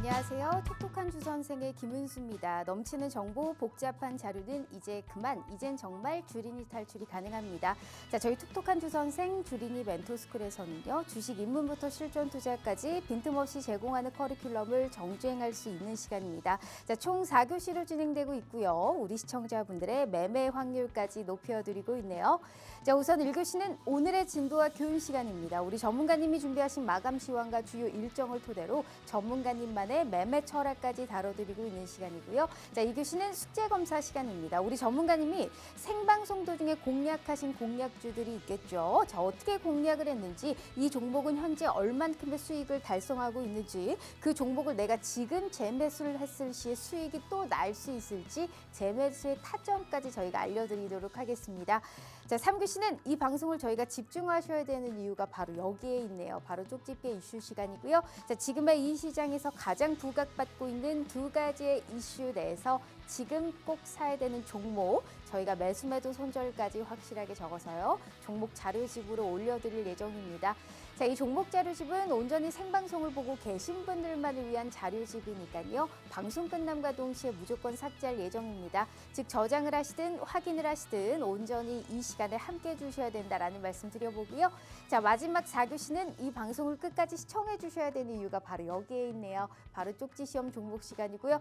안녕하세요. 톡톡한 주선생의 김은수입니다. 넘치는 정보, 복잡한 자료는 이제 그만, 이젠 정말 주린이 탈출이 가능합니다. 자, 저희 톡톡한 주선생 주린이 멘토스쿨에서는요, 주식 입문부터 실전 투자까지 빈틈없이 제공하는 커리큘럼을 정주행할 수 있는 시간입니다. 자, 총 4교시로 진행되고 있고요. 우리 시청자분들의 매매 확률까지 높여드리고 있네요. 자, 우선 1교시는 오늘의 진도와 교훈 시간입니다. 우리 전문가님이 준비하신 마감 시황과 주요 일정을 토대로 전문가님만의 매매 철학까지 다뤄드리고 있는 시간이고요. 자, 2교시는 숙제 검사 시간입니다. 우리 전문가님이 생방송 도중에 공략하신 공략주들이 있겠죠. 자, 어떻게 공략을 했는지, 이 종목은 현재 얼만큼의 수익을 달성하고 있는지, 그 종목을 내가 지금 재매수를 했을 시에 수익이 또 날 수 있을지, 재매수의 타점까지 저희가 알려드리도록 하겠습니다. 자, 3교시는 이 방송을 저희가 집중하셔야 되는 이유가 바로 여기에 있네요. 바로 쪽집게 이슈 시간이고요. 자, 지금의 이 시장에서 가장 부각받고 있는 두 가지의 이슈 내에서 지금 꼭 사야 되는 종목, 저희가 매수 매도 손절까지 확실하게 적어서요, 종목 자료집으로 올려드릴 예정입니다. 자, 이 종목 자료집은 온전히 생방송을 보고 계신 분들만을 위한 자료집이니까요. 방송 끝남과 동시에 무조건 삭제할 예정입니다. 즉, 저장을 하시든 확인을 하시든 온전히 이 시간에 함께 해주셔야 된다라는 말씀 드려보고요. 자, 마지막 4교시는 이 방송을 끝까지 시청해 주셔야 되는 이유가 바로 여기에 있네요. 바로 쪽지 시험 종목 시간이고요.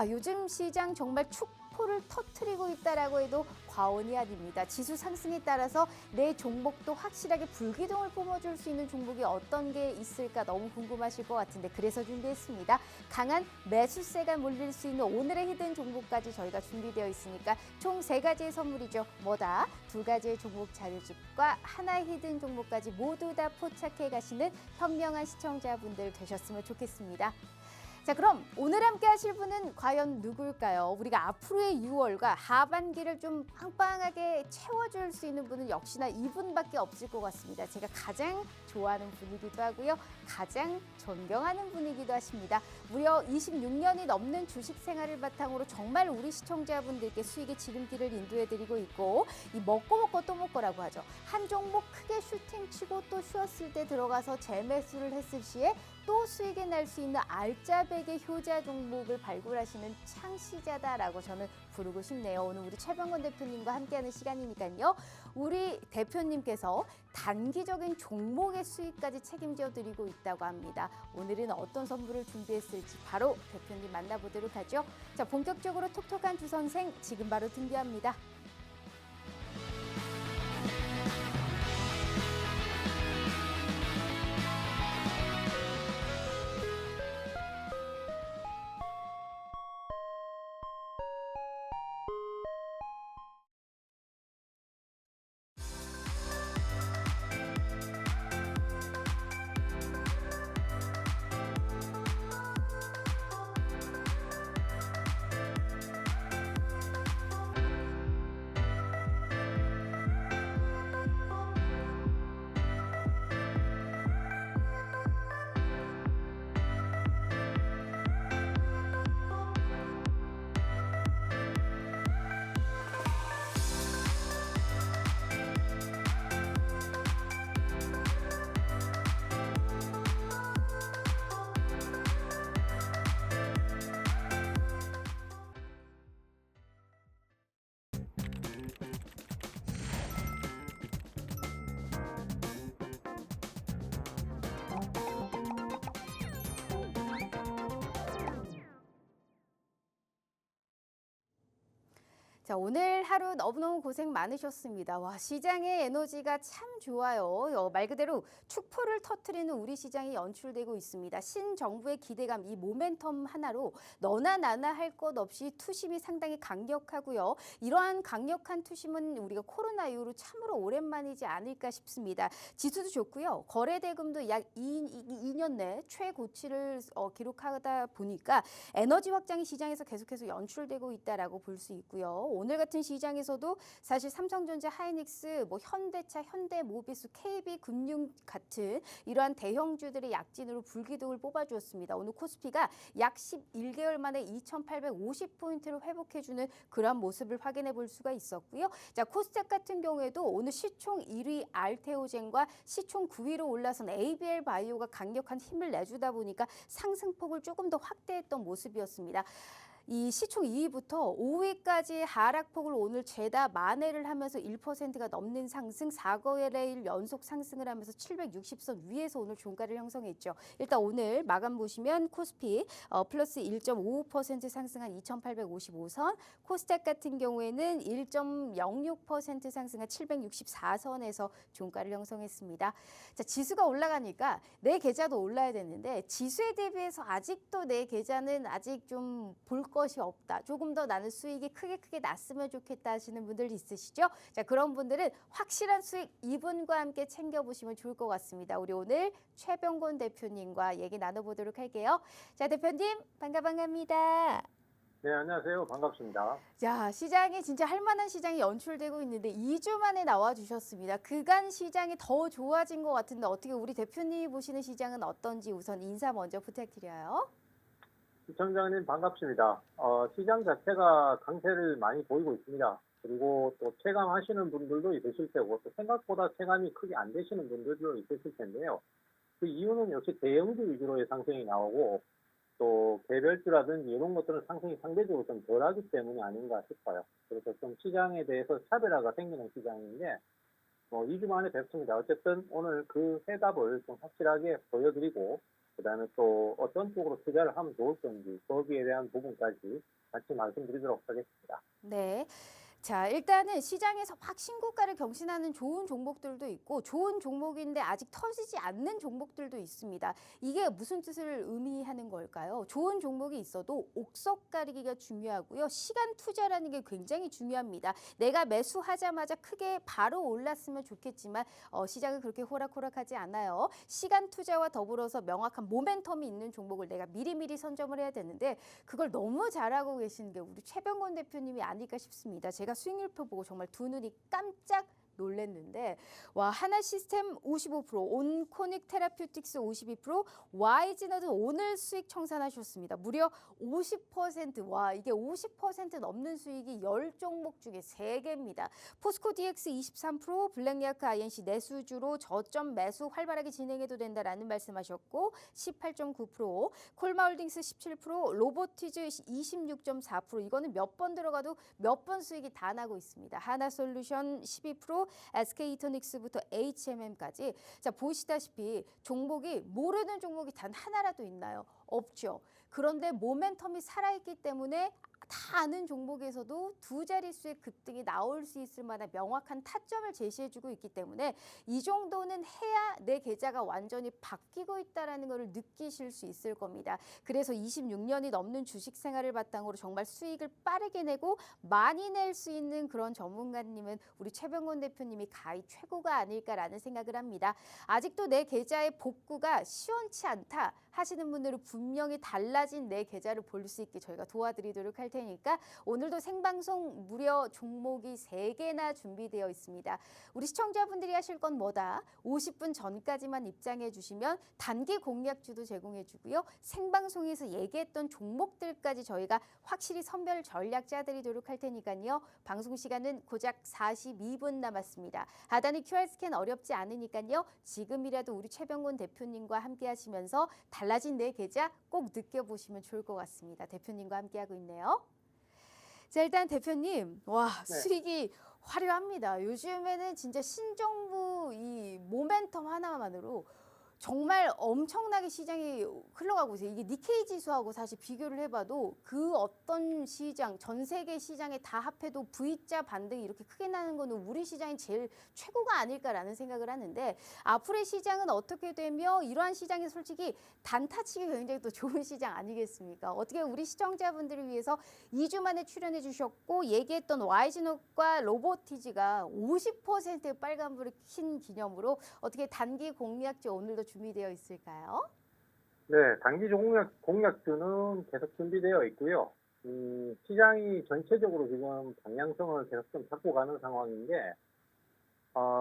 요즘 시장 정말 축포를 터트리고 있다라고 해도 과언이 아닙니다. 지수 상승에 따라서 내 종목도 확실하게 불기둥을 뿜어줄 수 있는 종목이 어떤 게 있을까 너무 궁금하실 것 같은데, 그래서 준비했습니다. 강한 매수세가 몰릴 수 있는 오늘의 히든 종목까지 저희가 준비되어 있으니까 총 3가지의 선물이죠. 뭐다? 2가지의 종목 자료집과 하나의 히든 종목까지 모두 다 포착해 가시는 현명한 시청자분들 되셨으면 좋겠습니다. 자, 그럼 오늘 함께 하실 분은 과연 누굴까요? 우리가 앞으로의 6월과 하반기를 좀 빵빵하게 채워줄 수 있는 분은 역시나 이분밖에 없을 것 같습니다. 제가 가장 좋아하는 분이기도 하고요. 가장 존경하는 분이기도 하십니다. 무려 26년이 넘는 주식 생활을 바탕으로 정말 우리 시청자분들께 수익의 지름길을 인도해드리고 있고, 이 먹고 또 먹고라고 하죠. 한 종목 크게 슈팅 치고 또 쉬었을 때 들어가서 재매수를 했을 시에 또 수익이 날 수 있는 알짜배기 효자 종목을 발굴하시는 창시자다라고 저는 부르고 싶네요. 오늘 우리 최병건 대표님과 함께하는 시간이니까요. 우리 대표님께서 단기적인 종목의 수익까지 책임져 드리고 있다고 합니다. 오늘은 어떤 선물을 준비했을지 바로 대표님 만나보도록 하죠. 자, 본격적으로 톡톡한 주선생 지금 바로 등교합니다. 자, 오늘 하루 너무너무 고생 많으셨습니다. 와, 시장의 에너지가 참 좋아요. 말 그대로 축포를 터트리는 우리 시장이 연출되고 있습니다. 신정부의 기대감, 이 모멘텀 하나로 너나 나나 할 것 없이 투심이 상당히 강력하고요. 이러한 강력한 투심은 우리가 코로나 이후로 참으로 오랜만이지 않을까 싶습니다. 지수도 좋고요. 거래대금도 약 2년 내 최고치를 기록하다 보니까 에너지 확장이 시장에서 계속해서 연출되고 있다라고 볼 수 있고요. 오늘 같은 시장에서도 사실 삼성전자, 하이닉스, 뭐 현대차, 현대모비스, KB금융 같은 이러한 대형주들의 약진으로 불기둥을 뽑아주었습니다. 오늘 코스피가 약 11개월 만에 2,850포인트를 회복해주는 그런 모습을 확인해 볼 수가 있었고요. 자, 코스닥 같은 경우에도 오늘 시총 1위 알테오젠과 시총 9위로 올라선 ABL 바이오가 강력한 힘을 내주다 보니까 상승폭을 조금 더 확대했던 모습이었습니다. 이 시총 2위부터 5위까지의 하락폭을 오늘 죄다 만회를 하면서 1%가 넘는 상승, 4거래일 연속 상승을 하면서 760선 위에서 오늘 종가를 형성했죠. 일단 오늘 마감 보시면 코스피 플러스 1.55% 상승한 2,855선, 코스닥 같은 경우에는 1.06% 상승한 764선에서 종가를 형성했습니다. 자, 지수가 올라가니까 내 계좌도 올라야 되는데 지수에 대비해서 아직도 내 계좌는 아직 좀 볼 것이 없다. 조금 더 나는 수익이 크게 났으면 좋겠다 하시는 분들 있으시죠? 자, 그런 분들은 확실한 수익 이분과 함께 챙겨보시면 좋을 것 같습니다. 우리 오늘 최병곤 대표님과 얘기 나눠보도록 할게요. 자, 대표님 반갑습니다. 네, 안녕하세요. 반갑습니다. 자, 시장이 진짜 할 만한 시장이 연출되고 있는데 2주 만에 나와 주셨습니다. 그간 시장이 더 좋아진 것 같은데 어떻게 우리 대표님이 보시는 시장은 어떤지 우선 인사 먼저 부탁드려요. 시청자님 반갑습니다. 시장 자체가 강세를 많이 보이고 있습니다. 그리고 또 체감하시는 분들도 있으실 테고 또 생각보다 체감이 크게 안 되시는 분들도 있으실 텐데요. 그 이유는 역시 대형주 위주로의 상승이 나오고 또 개별주라든지 이런 것들은 상승이 상대적으로 좀 덜하기 때문이 아닌가 싶어요. 그래서 좀 시장에 대해서 차별화가 생기는 시장인데 2주 만에 뵙습니다. 어쨌든 오늘 그 해답을 좀 확실하게 보여드리고 그다음에 또 어떤 쪽으로 투자를 하면 좋을 건지 거기에 대한 부분까지 같이 말씀드리도록 하겠습니다. 네. 자, 일단은 시장에서 확 신고가를 경신하는 좋은 종목들도 있고 좋은 종목인데 아직 터지지 않는 종목들도 있습니다. 이게 무슨 뜻을 의미하는 걸까요? 좋은 종목이 있어도 옥석 가리기가 중요하고요. 시간 투자라는 게 굉장히 중요합니다. 내가 매수하자마자 크게 바로 올랐으면 좋겠지만 시장은 그렇게 호락호락하지 않아요. 시간 투자와 더불어서 명확한 모멘텀이 있는 종목을 내가 미리미리 선점을 해야 되는데 그걸 너무 잘하고 계시는 게 우리 최병곤 대표님이 아닐까 싶습니다. 제가 수익률표 보고 정말 두 눈이 깜짝 놀랬는데 와, 하나시스템 55%, 온코닉 테라퓨틱스 52%, YG너도 오늘 수익 청산하셨습니다. 무려 50%. 와, 이게 50% 넘는 수익이 10종목 중에 3개입니다. 포스코 DX 23%, 블랙야크 INC 내수주로 저점 매수 활발하게 진행해도 된다라는 말씀하셨고 18.9%, 콜마홀딩스 17%, 로보티즈 26.4%. 이거는 몇 번 들어가도 몇 번 수익이 다 나고 있습니다. 하나솔루션 12%, SK이터닉스부터 HMM까지. 자, 보시다시피 종목이 모르는 종목이 단 하나라도 있나요? 없죠. 그런데 모멘텀이 살아있기 때문에 다 아는 종목에서도 두 자릿수의 급등이 나올 수 있을 만한 명확한 타점을 제시해주고 있기 때문에 이 정도는 해야 내 계좌가 완전히 바뀌고 있다는 것을 느끼실 수 있을 겁니다. 그래서 26년이 넘는 주식 생활을 바탕으로 정말 수익을 빠르게 내고 많이 낼 수 있는 그런 전문가님은 우리 최병곤 대표님이 가히 최고가 아닐까라는 생각을 합니다. 아직도 내 계좌의 복구가 시원치 않다 하시는 분들은 분명히 달라진 내 계좌를 볼 수 있게 저희가 도와드리도록 할 테니까 오늘도 생방송 무려 종목이 3개나 준비되어 있습니다. 우리 시청자분들이 하실 건 뭐다? 50분 전까지만 입장해 주시면 단기 공략주도 제공해 주고요. 생방송에서 얘기했던 종목들까지 저희가 확실히 선별 전략 짜드리도록 할 테니까요. 방송 시간은 고작 42분 남았습니다. 하단의 QR 스캔 어렵지 않으니까요. 지금이라도 우리 최병곤 대표님과 함께 하시면서 달라진 내 계좌 꼭 느껴보시면 좋을 것 같습니다. 대표님과 함께하고 있네요. 자, 일단 대표님, 와, 네. 수익이 화려합니다. 요즘에는 진짜 신정부 이 모멘텀 하나만으로 정말 엄청나게 시장이 흘러가고 있어요. 이게 니케이 지수하고 사실 비교를 해봐도 그 어떤 시장, 전 세계 시장에 다 합해도 V자 반등이 이렇게 크게 나는 거는 우리 시장이 제일 최고가 아닐까라는 생각을 하는데 앞으로의 시장은 어떻게 되며 이러한 시장이 솔직히 단타치기 굉장히 또 좋은 시장 아니겠습니까? 어떻게 우리 시청자분들을 위해서 2주 만에 출연해 주셨고 얘기했던 YG노과 로보티즈가 50%의 빨간불을 킨 기념으로 어떻게 단기 공략주 오늘도 준비되어 있을까요? 네, 단기 공략주는 계속 준비되어 있고요. 시장이 전체적으로 지금 방향성을 계속 좀 잡고 가는 상황인 게,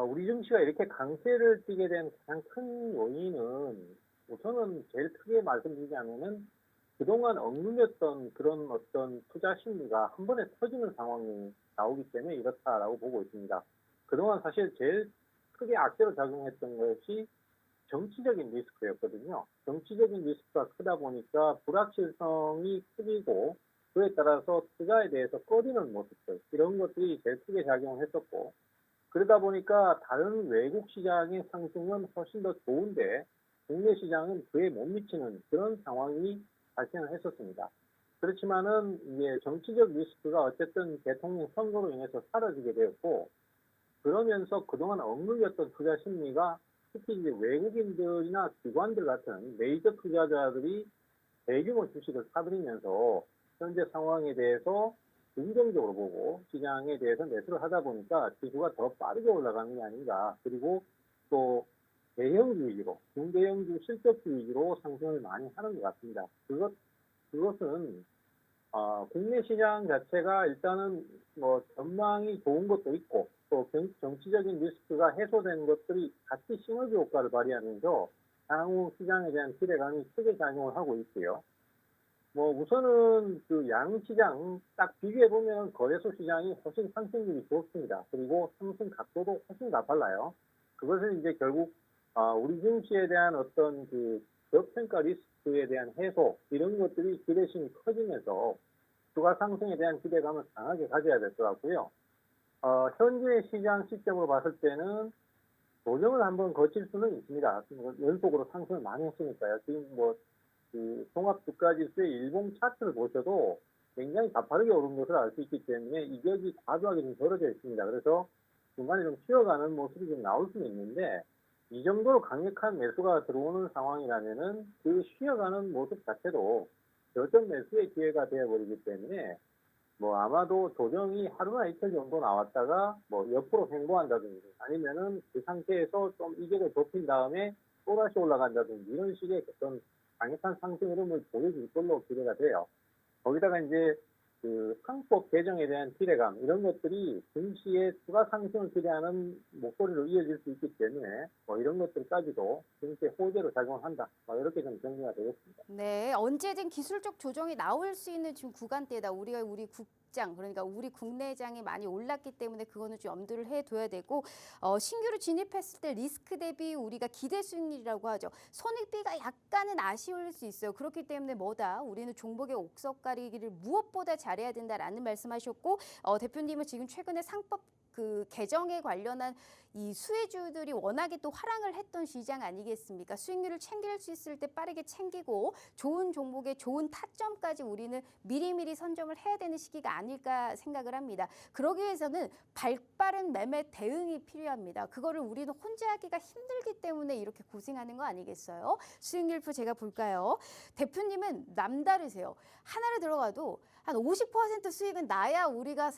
우리 증시가 이렇게 강세를 띠게 된 가장 큰 요인은 우선은 제일 크게 말씀드리자면은 그동안 억눌렸던 그런 어떤 투자 심리가 한 번에 터지는 상황이 나오기 때문에 이렇다라고 보고 있습니다. 그동안 사실 제일 크게 악재로 작용했던 것이 정치적인 리스크였거든요. 정치적인 리스크가 크다 보니까 불확실성이 커지고 그에 따라서 투자에 대해서 꺼리는 모습들 이런 것들이 제일 크게 작용을 했었고 그러다 보니까 다른 외국 시장의 상승은 훨씬 더 좋은데 국내 시장은 그에 못 미치는 그런 상황이 발생을 했었습니다. 그렇지만은 이제 정치적 리스크가 어쨌든 대통령 선거로 인해서 사라지게 되었고 그러면서 그동안 억눌렸던 투자 심리가 특히 이제 외국인들이나 기관들 같은 메이저 투자자들이 대규모 주식을 사들이면서 현재 상황에 대해서 긍정적으로 보고 시장에 대해서 매수를 하다 보니까 지수가 더 빠르게 올라가는 게 아닌가. 그리고 또 대형주 위주로, 중대형주 실적주 위주로 상승을 많이 하는 것 같습니다. 그것은 국내 시장 자체가 일단은 뭐 전망이 좋은 것도 있고 또 정치적인 리스크가 해소된 것들이 같이 시너지 효과를 발휘하면서 향후 시장에 대한 기대감이 크게 작용을 하고 있고요. 뭐 우선은 그 양시장 딱 비교해 보면 거래소 시장이 훨씬 상승률이 좋습니다. 그리고 상승 각도도 훨씬 가팔라요. 그것은 이제 결국 우리 증시에 대한 어떤 그 저평가 리스크에 대한 해소 이런 것들이 기대심이 커지면서 주가 상승에 대한 기대감을 강하게 가져야 될 것 같고요. 현재 시장 시점으로 봤을 때는 조정을 한번 거칠 수는 있습니다. 연속으로 상승을 많이 했으니까요. 지금 그 종합주가지수의 일봉 차트를 보셔도 굉장히 가파르게 오른 것을 알 수 있기 때문에 이격이 과도하게 좀 벌어져 있습니다. 그래서 중간에 좀 쉬어가는 모습이 좀 나올 수는 있는데 이 정도로 강력한 매수가 들어오는 상황이라면은 그 쉬어가는 모습 자체도 저점 매수의 기회가 되어버리기 때문에 뭐 아마도 조정이 하루나 이틀 정도 나왔다가 뭐 옆으로 횡보한다든지 아니면은 그 상태에서 좀 이격을 좁힌 다음에 또다시 올라간다든지 이런 식의 어떤 강력한 상승 흐름을 보여줄 걸로 기대가 돼요. 거기다가 이제 그 상법 개정에 대한 기대감 이런 것들이 증시의 추가 상승을 기대하는 목소리로 이어질 수 있기 때문에 뭐 이런 것들까지도 증시의 호재로 작용한다. 뭐 이렇게 좀 정리가 되겠습니다. 네, 언제든 기술적 조정이 나올 수 있는 지금 구간대다. 우리 국장, 그러니까 우리 국내장이 많이 올랐기 때문에 그거는 좀 염두를 해둬야 되고 신규로 진입했을 때 리스크 대비 우리가 기대 수익률이라고 하죠. 손익비가 약간은 아쉬울 수 있어요. 그렇기 때문에 우리는 종목의 옥석 가리기를 무엇보다 잘해야 된다라는 말씀하셨고 대표님은 지금 최근에 상법 그 개정에 관련한 이 수혜주들이 워낙에 또 화랑을 했던 시장 아니겠습니까? 수익률을 챙길 수 있을 때 빠르게 챙기고 좋은 종목의 좋은 타점까지 우리는 미리미리 선점을 해야 되는 시기가 아닐까 생각을 합니다. 그러기 위해서는 발빠른 매매 대응이 필요합니다. 그거를 우리는 혼자 하기가 힘들기 때문에 이렇게 고생하는 거 아니겠어요? 수익률표 제가 볼까요? 대표님은 남다르세요. 하나를 들어가도 한 50% 수익은 나야 우리가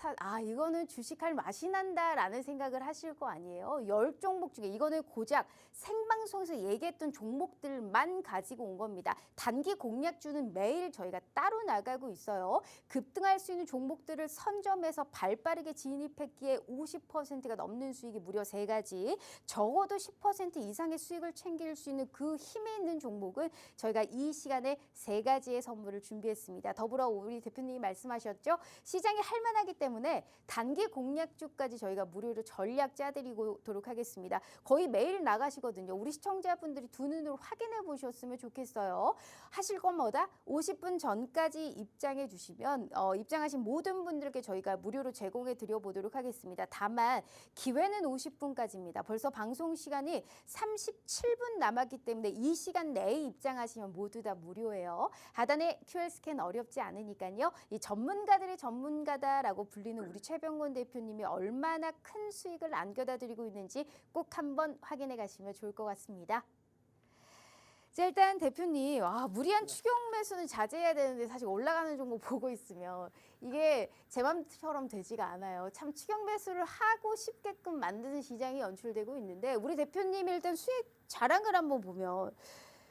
이거는 주식할 맛이 난다라는 생각을 하실 거 아니에요. 10종목 중에 이거는 고작 생방송에서 얘기했던 종목들만 가지고 온 겁니다. 단기 공략주는 매일 저희가 따로 나가고 있어요. 급등할 수 있는 종목들을 선점해서 발빠르게 진입했기에 50%가 넘는 수익이 무려 3가지. 적어도 10% 이상의 수익을 챙길 수 있는 그 힘이 있는 종목은 저희가 이 시간에 3가지의 선물을 준비했습니다. 더불어 우리 대표님이 말씀하셨죠. 시장이 할만하기 때문에 단기 공략주까지 저희가 무료로 전략 짜드리도록 하겠습니다. 거의 매일 나가시거든요. 우리 시청자분들이 두 눈으로 확인해 보셨으면 좋겠어요. 하실 건 50분 전까지 입장해 주시면 입장하신 모든 분들께 저희가 무료로 제공해 드려 보도록 하겠습니다. 다만 기회는 50분까지입니다. 벌써 방송 시간이 37분 남았기 때문에 이 시간 내에 입장하시면 모두 다 무료예요. 하단에 QR 스캔 어렵지 않으니까요. 이 전문가들의 전문가다라고 불리는 우리 최병곤 대표님이 얼마나 큰 수익을 안겨다 드리고 있는지 꼭 한번 확인해 가시면 좋을 것 같습니다. 자, 일단 대표님, 무리한 추격 매수는 자제해야 되는데 사실 올라가는 종목 보고 있으면 이게 제 맘처럼 되지가 않아요. 참 추격 매수를 하고 싶게끔 만드는 시장이 연출되고 있는데 우리 대표님이 일단 수익 자랑을 한번 보면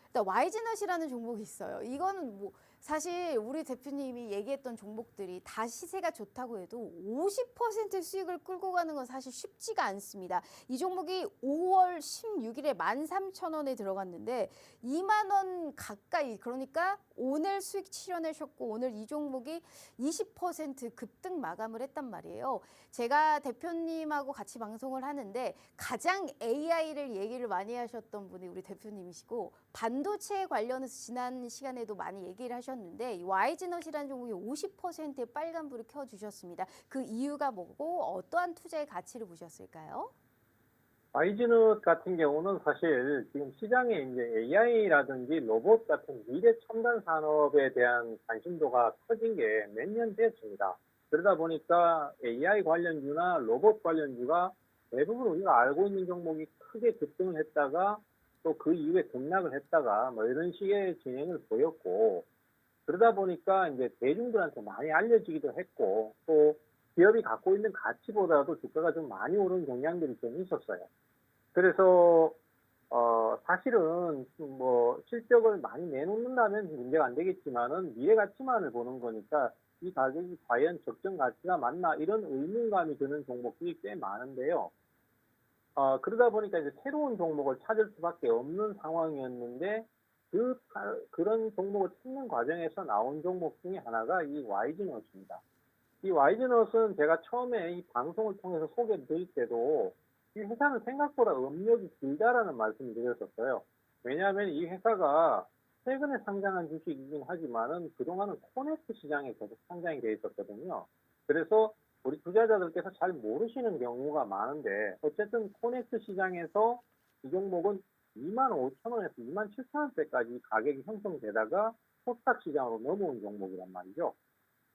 일단 YG넛이라는 종목이 있어요. 이거는 사실 우리 대표님이 얘기했던 종목들이 다 시세가 좋다고 해도 50% 수익을 끌고 가는 건 사실 쉽지가 않습니다. 이 종목이 5월 16일에 13,000원에 들어갔는데 2만 원 가까이, 그러니까 오늘 수익 실현하셨고 오늘 이 종목이 20% 급등 마감을 했단 말이에요. 제가 대표님하고 같이 방송을 하는데 가장 AI를 얘기를 많이 하셨던 분이 우리 대표님이시고, 반도체 관련해서 지난 시간에도 많이 얘기를 하셨는데 이 YG넛이라는 종목이 50%의 빨간불을 켜주셨습니다. 그 이유가 뭐고 어떠한 투자의 가치를 보셨을까요? 아이즈넛 같은 경우는 사실 지금 시장에 이제 AI라든지 로봇 같은 미래 첨단 산업에 대한 관심도가 커진 게 몇 년 됐습니다. 그러다 보니까 AI 관련주나 로봇 관련주가 대부분 우리가 알고 있는 종목이 크게 급등을 했다가 또 그 이후에 급락을 했다가 뭐 이런 식의 진행을 보였고, 그러다 보니까 이제 대중들한테 많이 알려지기도 했고, 또 기업이 갖고 있는 가치보다도 주가가 좀 많이 오른 경향들이 좀 있었어요. 그래서 사실은 뭐 실적을 많이 내놓는다면 문제가 안 되겠지만은 미래 가치만을 보는 거니까 이 가격이 과연 적정 가치가 맞나 이런 의문감이 드는 종목들이 꽤 많은데요. 그러다 보니까 이제 새로운 종목을 찾을 수밖에 없는 상황이었는데 그런 종목을 찾는 과정에서 나온 종목 중에 하나가 이 YG넛입니다. 이 YG넛은 제가 처음에 이 방송을 통해서 소개를 드릴 때도 이 회사는 생각보다 업력이 길다라는 말씀을 드렸었어요. 왜냐하면 이 회사가 최근에 상장한 주식이긴 하지만은 그동안은 코넥트 시장에 계속 상장이 돼 있었거든요. 그래서 우리 투자자들께서 잘 모르시는 경우가 많은데, 어쨌든 코넥트 시장에서 이 종목은 25,000원에서 27,000원대까지 가격이 형성되다가 코스닥 시장으로 넘어온 종목이란 말이죠.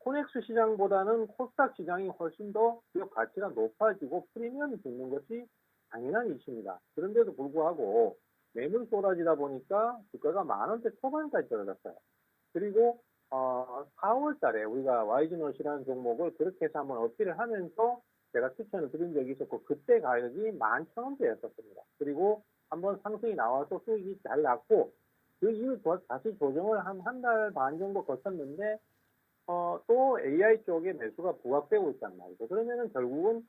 코넥스 시장보다는 코스닥 시장이 훨씬 더 기업 가치가 높아지고 프리미엄이 붙는 것이 당연한 이슈입니다. 그런데도 불구하고 매물 쏟아지다 보니까 주가가 10,000원대 초반까지 떨어졌어요. 그리고 4월 달에 우리가 YG넛이라는 종목을 그렇게 해서 한번 어필을 하면서 제가 추천을 드린 적이 있었고, 그때 가격이 11,000원대였었습니다. 그리고 한번 상승이 나와서 수익이 잘 났고, 그 이후 다시 조정을 한 달 반 정도 거쳤는데 또 AI 쪽에 매수가 부각되고 있단 말이죠. 그러면은 결국은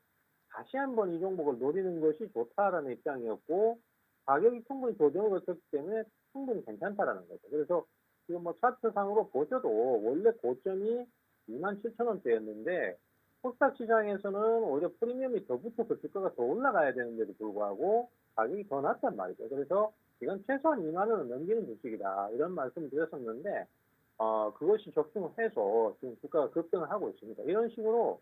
다시 한번 이 종목을 노리는 것이 좋다라는 입장이었고, 가격이 충분히 조정을 거쳤기 때문에 충분히 괜찮다라는 거죠. 그래서 지금 뭐 차트상으로 보셔도 원래 고점이 27,000원대였는데 코스닥 시장에서는 오히려 프리미엄이 더 붙어서 주가가 더 올라가야 되는데도 불구하고 가격이 더 낮단 말이죠. 그래서 이건 최소한 2만 원은 넘기는 주식이다 이런 말씀을 드렸었는데, 그것이 적중을 해서 지금 주가가 급등을 하고 있습니다. 이런 식으로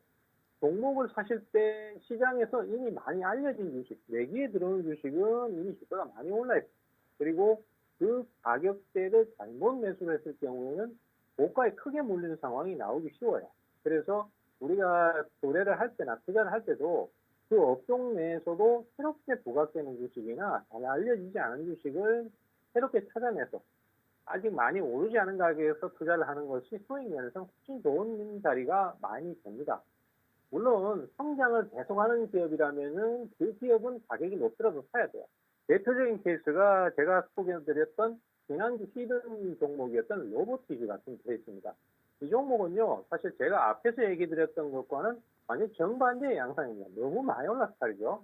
종목을 사실 때 시장에서 이미 많이 알려진 주식, 내기에 들어오는 주식은 이미 주가가 많이 올라 있어요. 그리고 그 가격대를 잘못 매수를 했을 경우에는 고가에 크게 몰리는 상황이 나오기 쉬워요. 그래서 우리가 거래를 할 때나 투자를 할 때도 그 업종 내에서도 새롭게 부각되는 주식이나 잘 알려지지 않은 주식을 새롭게 찾아내서 아직 많이 오르지 않은 가격에서 투자를 하는 것이 수익 면에서 훨씬 좋은 자리가 많이 됩니다. 물론 성장을 계속하는 기업이라면은 그 기업은 가격이 높더라도 사야 돼요. 대표적인 케이스가 제가 소개해드렸던 지난주 히든 종목이었던 로보티즈 같은 케이스입니다. 이 종목은요, 사실 제가 앞에서 얘기드렸던 것과는 완전 정반대의 양상입니다. 너무 많이 올랐어 말이죠.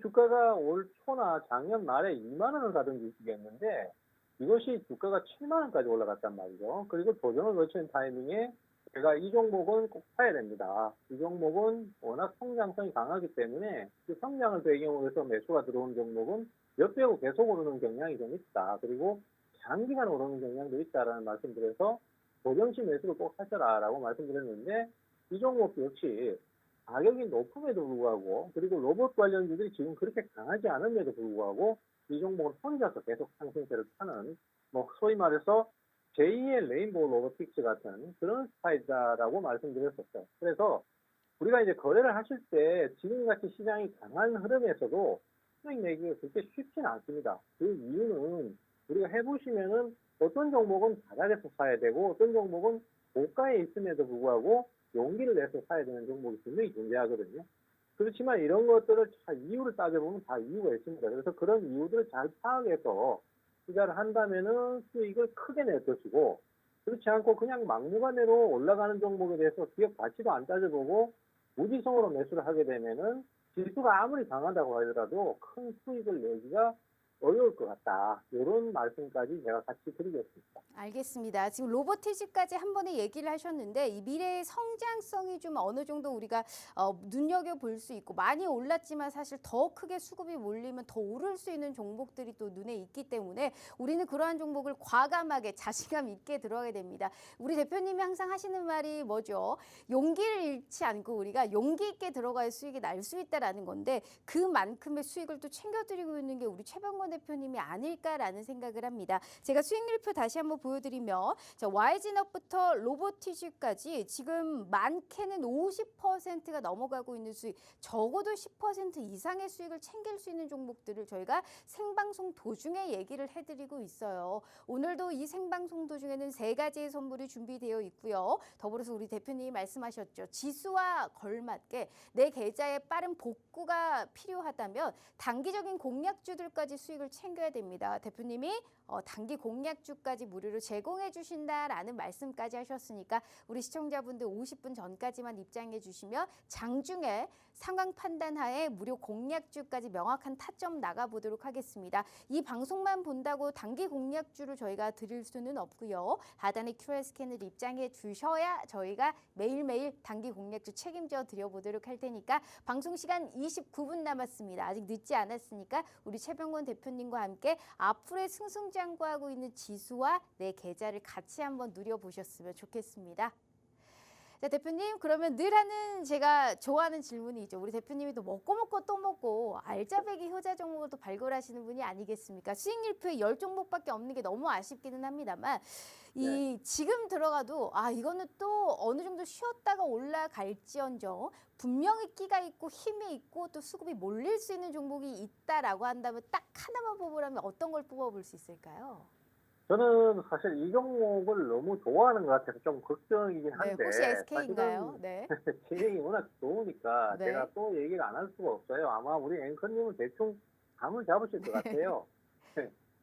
주가가 올 초나 작년 말에 2만 원을 가던 주식이었는데 이것이 주가가 7만 원까지 올라갔단 말이죠. 그리고 조정을 거치는 타이밍에 제가 이 종목은 꼭 사야 됩니다. 이 종목은 워낙 성장성이 강하기 때문에 그 성장을 배경으로 해서 매수가 들어온 종목은 몇 배로 계속 오르는 경향이 좀 있다. 그리고 장기간 오르는 경향도 있다라는 말씀드려서 조정시 매수를 꼭 하셔라라고 말씀드렸는데, 이 종목 역시 가격이 높음에도 불구하고 그리고 로봇 관련주들이 지금 그렇게 강하지 않음에도 불구하고 이 종목은 혼자서 계속 상승세를 타는, 뭐 소위 말해서 제2의 레인보우 로보틱스 같은 그런 스타일이다라고 말씀드렸었어요. 그래서 우리가 이제 거래를 하실 때 지금같이 시장이 강한 흐름에서도 수익 내기가 그렇게 쉽지는 않습니다. 그 이유는 우리가 해보시면은 어떤 종목은 바닥에서 사야 되고 어떤 종목은 고가에 있음에도 불구하고 용기를 내서 사야 되는 종목이 분명히 존재하거든요. 그렇지만 이런 것들을 이유를 따져보면 다 이유가 있습니다. 그래서 그런 이유들을 잘 파악해서 투자를 한다면은 수익을 크게 낼 것이고, 그렇지 않고 그냥 막무가내로 올라가는 종목에 대해서 기업 가치도 안 따져보고 무지성으로 매수를 하게 되면은 지수가 아무리 강하다고 하더라도 큰 수익을 내기가 어려울 것 같다. 이런 말씀까지 제가 같이 드리겠습니다. 알겠습니다. 지금 로보티지까지 한 번에 얘기를 하셨는데 이 미래의 성장성이 좀 어느 정도 우리가 눈여겨볼 수 있고 많이 올랐지만 사실 더 크게 수급이 몰리면 더 오를 수 있는 종목들이 또 눈에 있기 때문에 우리는 그러한 종목을 과감하게 자신감 있게 들어가게 됩니다. 우리 대표님이 항상 하시는 말이 뭐죠? 용기를 잃지 않고 우리가 용기 있게 들어가야 수익이 날 수 있다라는 건데 그만큼의 수익을 또 챙겨드리고 있는 게 우리 최병권 대표님이 아닐까라는 생각을 합니다. 제가 수익률표 다시 한번 보여드리면 자, YG넛부터 로보티즈까지 지금 많게는 50%가 넘어가고 있는 수익, 적어도 10% 이상의 수익을 챙길 수 있는 종목들을 저희가 생방송 도중에 얘기를 해드리고 있어요. 오늘도 이 생방송 도중에는 3가지의 선물이 준비되어 있고요. 더불어서 우리 대표님이 말씀하셨죠. 지수와 걸맞게 내 계좌에 빠른 복구가 필요하다면 단기적인 공략주들까지 수익을 챙겨야 됩니다. 대표님이 단기 공략주까지 무료로 제공해 주신다라는 말씀까지 하셨으니까 우리 시청자분들 50분 전까지만 입장해 주시면 장중에 상황 판단하에 무료 공략주까지 명확한 타점 나가보도록 하겠습니다. 이 방송만 본다고 단기 공략주를 저희가 드릴 수는 없고요. 하단에 QR 스캔을 입장해 주셔야 저희가 매일매일 단기 공략주 책임져 드려보도록 할 테니까 방송 시간 29분 남았습니다. 아직 늦지 않았으니까 우리 최병권 대표님과 함께 앞으로의 승승장구하고 있는 지수와 내 계좌를 같이 한번 누려보셨으면 좋겠습니다. 자, 대표님, 그러면 늘 하는 제가 좋아하는 질문이 있죠. 우리 대표님이 또 먹고 또 먹고 알짜배기 효자 종목을 또 발굴하시는 분이 아니겠습니까? 수익률표에 10종목밖에 없는 게 너무 아쉽기는 합니다만 이 지금 들어가도 이거는 또 어느 정도 쉬었다가 올라갈지언정 분명히 끼가 있고 힘이 있고 또 수급이 몰릴 수 있는 종목이 있다라고 한다면 딱 하나만 뽑으라면 어떤 걸 뽑아볼 수 있을까요? 저는 사실 이 종목을 너무 좋아하는 것 같아서 좀 걱정이긴 네, 한데 혹시 SK인가요? 사실은 네. 진행이 워낙 좋으니까 네. 제가 또 얘기를 안 할 수가 없어요. 아마 우리 앵커님은 대충 감을 잡으실 것 같아요.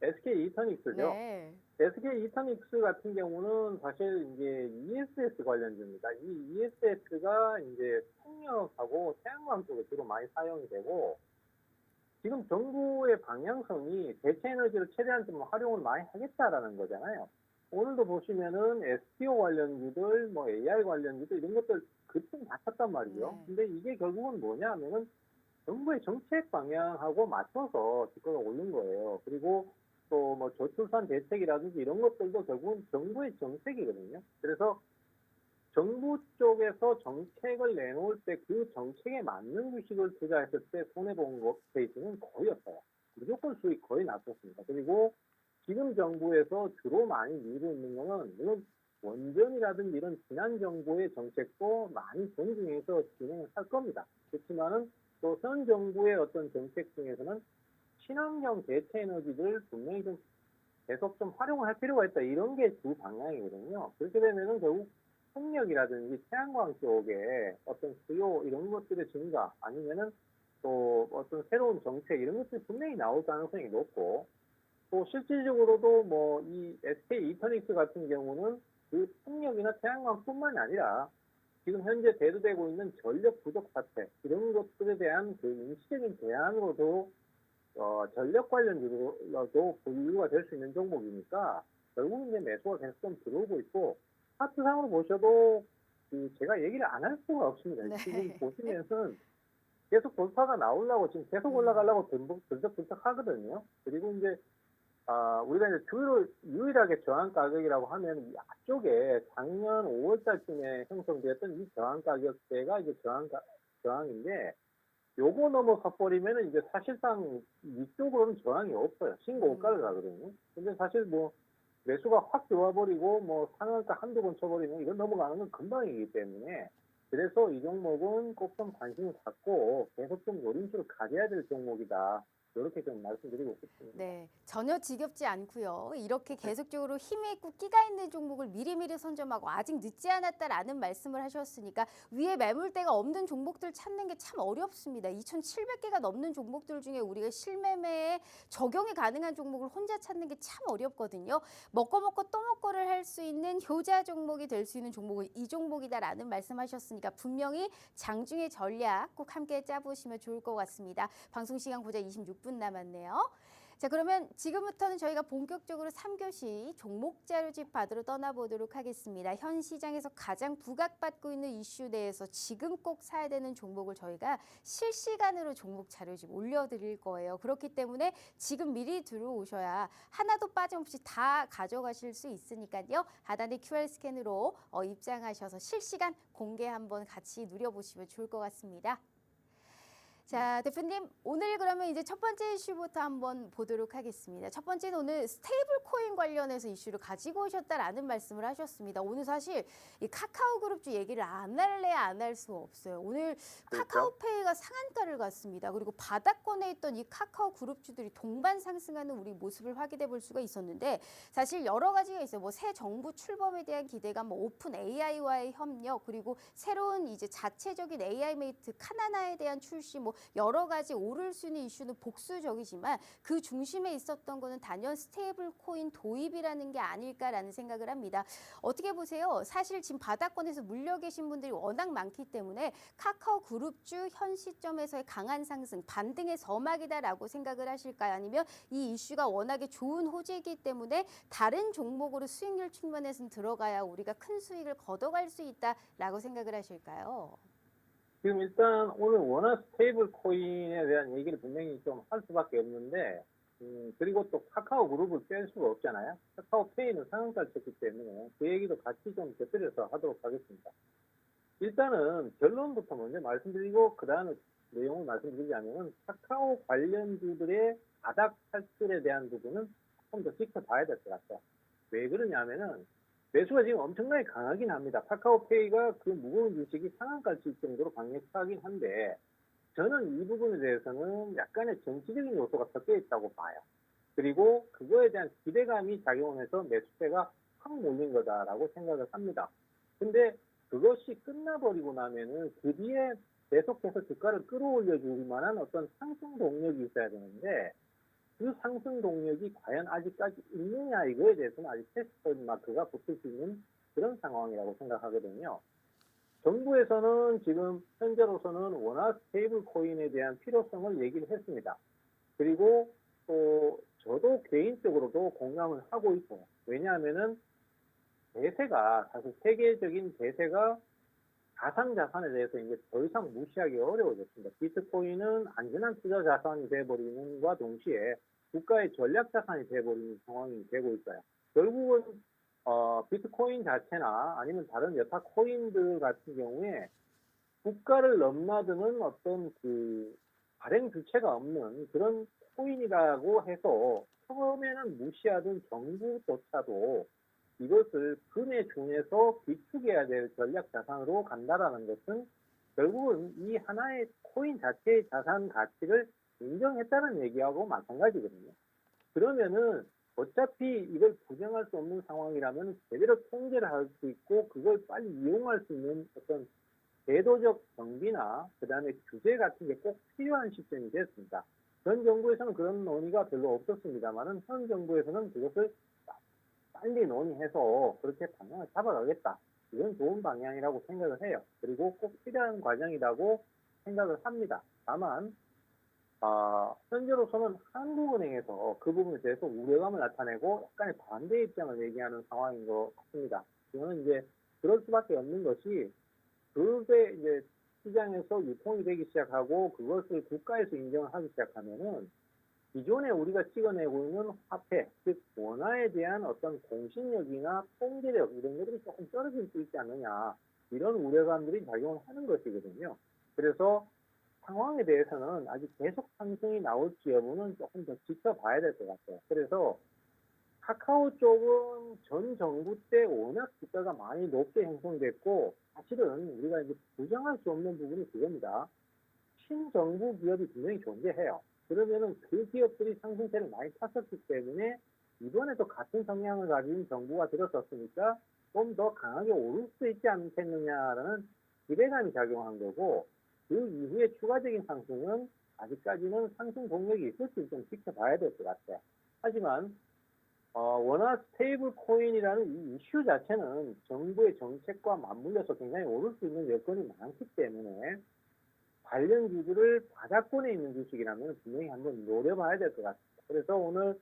SK 이터닉스죠. 네. SK 이터닉스 같은 경우는 사실 이제 ESS 관련주입니다. 이 ESS가 이제 풍력하고 태양광 쪽에 주로 많이 사용이 되고 지금 정부의 방향성이 대체 에너지를 최대한 좀 활용을 많이 하겠다라는 거잖아요. 오늘도 보시면은 STO 관련주들, 뭐 AI 관련주들 이런 것들 급등 다 탔단 말이죠. 네. 근데 이게 결국은 뭐냐 하면은 정부의 정책 방향하고 맞춰서 주가가 오른 거예요. 그리고 또 뭐 저출산 대책이라든지 이런 것들도 결국은 정부의 정책이거든요. 그래서 정부 쪽에서 정책을 내놓을 때 그 정책에 맞는 주식을 투자했을 때 손해본 것 케이스는 거의 없어요. 무조건 수익 거의 났었습니다. 그리고 지금 정부에서 주로 많이 밀고 있는 거는 물론 원전이라든지 이런 지난 정부의 정책도 많이 존중해서 진행을 할 겁니다. 그렇지만은 또 현 정부의 어떤 정책 중에서는 친환경 대체 에너지를 분명히 좀 계속 좀 활용을 할 필요가 있다. 이런 게 주 방향이거든요. 그렇게 되면은 결국 풍력이라든지 태양광 쪽에 어떤 수요 이런 것들의 증가 아니면은 또 어떤 새로운 정책 이런 것들이 분명히 나올 가능성이 높고 또 실질적으로도 뭐 이 SK 이터닉스 같은 경우는 그 풍력이나 태양광뿐만이 아니라 지금 현재 대두되고 있는 전력 부족 사태 이런 것들에 대한 그 임시적인 대안으로도 전력 관련주로도 분류가 될 수 있는 종목이니까 결국 이제 매수가 계속 좀 들어오고 있고 차트상으로 보셔도 그 제가 얘기를 안 할 수가 없습니다. 네. 지금 보시면은 계속 돌파가 나오려고 지금 계속 올라가려고 들썩들썩 하거든요. 그리고 이제 우리가 이제 유일하게 저항 가격이라고 하면 이 앞쪽에 작년 5월달쯤에 형성되었던 이 저항 가격대가 이제 저항인데 요거 넘어가 버리면은 이제 사실상 이쪽으로는 저항이 없어요. 신고가를 가거든요. 근데 사실 뭐 매수가 확 들어와 버리고 뭐 상한가 한두 번 쳐버리면 이건 넘어가는 건 금방이기 때문에 그래서 이 종목은 꼭 좀 관심을 갖고 계속 좀 노림수를 가져야 될 종목이다. 이렇게 좀 말씀드리고 싶습니다. 네, 전혀 지겹지 않고요. 이렇게 계속적으로 힘이 있고 끼가 있는 종목을 미리미리 선점하고 아직 늦지 않았다라는 말씀을 하셨으니까 위에 매물대가 없는 종목들 찾는 게 참 어렵습니다. 2,700개가 넘는 종목들 중에 우리가 실매매에 적용이 가능한 종목을 혼자 찾는 게 참 어렵거든요. 먹고 또 먹고를 할 수 있는 효자 종목이 될 수 있는 종목은 이 종목이다라는 말씀하셨으니까 분명히 장중의 전략 꼭 함께 짜보시면 좋을 것 같습니다. 방송 시간 고작 26분 남았네요. 자, 그러면 지금부터는 저희가 본격적으로 3교시 종목 자료집 받으러 떠나보도록 하겠습니다. 현 시장에서 가장 부각받고 있는 이슈 내에서 지금 꼭 사야 되는 종목을 저희가 실시간으로 종목 자료집 올려드릴 거예요. 그렇기 때문에 지금 미리 들어오셔야 하나도 빠짐없이 다 가져가실 수 있으니까요. 하단의 QR 스캔으로 입장하셔서 실시간 공개 한번 같이 누려보시면 좋을 것 같습니다. 자, 대표님, 오늘 그러면 이제 첫 번째 이슈부터 한번 보도록 하겠습니다. 첫 번째는 오늘 스테이블 코인 관련해서 이슈를 가지고 오셨다라는 말씀을 하셨습니다. 오늘 사실 이 카카오 그룹주 얘기를 안 할래 안 할 수 없어요. 오늘 그렇죠? 카카오페이가 상한가를 갔습니다. 그리고 바닥권에 있던 이 카카오 그룹주들이 동반 상승하는 우리 모습을 확인해 볼 수가 있었는데 사실 여러 가지가 있어요. 뭐 새 정부 출범에 대한 기대감, 뭐 오픈 AI와의 협력, 그리고 새로운 이제 자체적인 AI 메이트 카나나에 대한 출시, 뭐 여러 가지 오를 수 있는 이슈는 복수적이지만 그 중심에 있었던 거는 단연 스테이블 코인 도입이라는 게 아닐까라는 생각을 합니다. 어떻게 보세요? 사실 지금 바닥권에서 물려 계신 분들이 워낙 많기 때문에 카카오 그룹주 현 시점에서의 강한 상승, 반등의 서막이다라고 생각을 하실까요? 아니면 이 이슈가 워낙에 좋은 호재이기 때문에 다른 종목으로 수익률 측면에서는 들어가야 우리가 큰 수익을 걷어갈 수 있다라고 생각을 하실까요? 지금 일단 오늘 워낙 스테이블 코인에 대한 얘기를 분명히 좀 할 수밖에 없는데, 그리고 또 카카오 그룹을 뺄 수가 없잖아요. 카카오페이는 상한가를 쳤기 때문에 그 얘기도 같이 좀 곁들여서 하도록 하겠습니다. 일단은 결론부터 먼저 말씀드리고 그 다음에 내용을 말씀드리자면은 카카오 관련주들의 바닥 탈출에 대한 부분은 좀 더 지켜봐야 될 것 같아요. 왜 그러냐면은 매수가 지금 엄청나게 강하긴 합니다. 카카오페이가 그 무거운 주식이 상한가를 칠 정도로 강력하긴 한데 저는 이 부분에 대해서는 약간의 정치적인 요소가 섞여 있다고 봐요. 그리고 그거에 대한 기대감이 작용해서 매수세가 확 몰린 거다라고 생각을 합니다. 근데 그것이 끝나버리고 나면은 그 뒤에 계속해서 주가를 끌어올려 줄 만한 어떤 상승 동력이 있어야 되는데 그 상승 동력이 과연 아직까지 있느냐 이거에 대해서는 아직 테스트 마크가 붙을 수 있는 그런 상황이라고 생각하거든요. 정부에서는 지금 현재로서는 워낙 스테이블 코인에 대한 필요성을 얘기를 했습니다. 그리고 또 저도 개인적으로도 공감을 하고 있고, 왜냐하면은 대세가 사실 세계적인 대세가 가상자산에 대해서 이제 더 이상 무시하기 어려워졌습니다. 비트코인은 안전한 투자 자산이 돼버리는과 동시에 국가의 전략 자산이 돼버리는 상황이 되고 있어요. 결국은 비트코인 자체나 아니면 다른 여타 코인들 같은 경우에 국가를 넘나드는 어떤 그 발행 주체가 없는 그런 코인이라고 해서 처음에는 무시하던 정부조차도 이것을 금에 준해서 비축해야 될 전략 자산으로 간다라는 것은 결국은 이 하나의 코인 자체의 자산 가치를 인정했다는 얘기하고 마찬가지거든요. 그러면은 어차피 이걸 부정할 수 없는 상황이라면 제대로 통제를 할 수 있고 그걸 빨리 이용할 수 있는 어떤 제도적 정비나 그다음에 규제 같은 게 꼭 필요한 시점이 됐습니다. 전 정부에서는 그런 논의가 별로 없었습니다만은 현 정부에서는 그것을 빨리 논의해서 그렇게 방향을 잡아가겠다. 이건 좋은 방향이라고 생각을 해요. 그리고 꼭 필요한 과정이라고 생각을 합니다. 다만 현재로서는 한국은행에서 그 부분에 대해서 우려감을 나타내고 약간의 반대 입장을 얘기하는 상황인 것 같습니다. 이거는 이제 그럴 수밖에 없는 것이 그게 이제 시장에서 유통이 되기 시작하고 그것을 국가에서 인정을 하기 시작하면은 기존에 우리가 찍어내고 있는 화폐, 즉 원화에 대한 어떤 공신력이나 통제력 이런 것들이 조금 떨어질 수 있지 않느냐 이런 우려감들이 작용을 하는 것이거든요. 그래서 상황에 대해서는 아직 계속 상승이 나올지 여부는 조금 더 지켜봐야 될 것 같아요. 그래서 카카오 쪽은 전 정부 때 워낙 주가가 많이 높게 형성됐고 사실은 우리가 이제 부정할 수 없는 부분이 그겁니다. 친정부 기업이 분명히 존재해요. 그러면은 그 기업들이 상승세를 많이 탔었기 때문에 이번에도 같은 성향을 가진 정부가 들었었으니까 좀 더 강하게 오를 수 있지 않겠느냐라는 기대감이 작용한 거고, 그 이후에 추가적인 상승은 아직까지는 상승 동력이 있을지 좀 지켜봐야 될 것 같아요. 하지만 워낙 스테이블 코인이라는 이 이슈 자체는 정부의 정책과 맞물려서 굉장히 오를 수 있는 여건이 많기 때문에 관련 주주를 바닥권에 있는 주식이라면 분명히 한번 노려봐야 될 것 같습니다. 그래서 오늘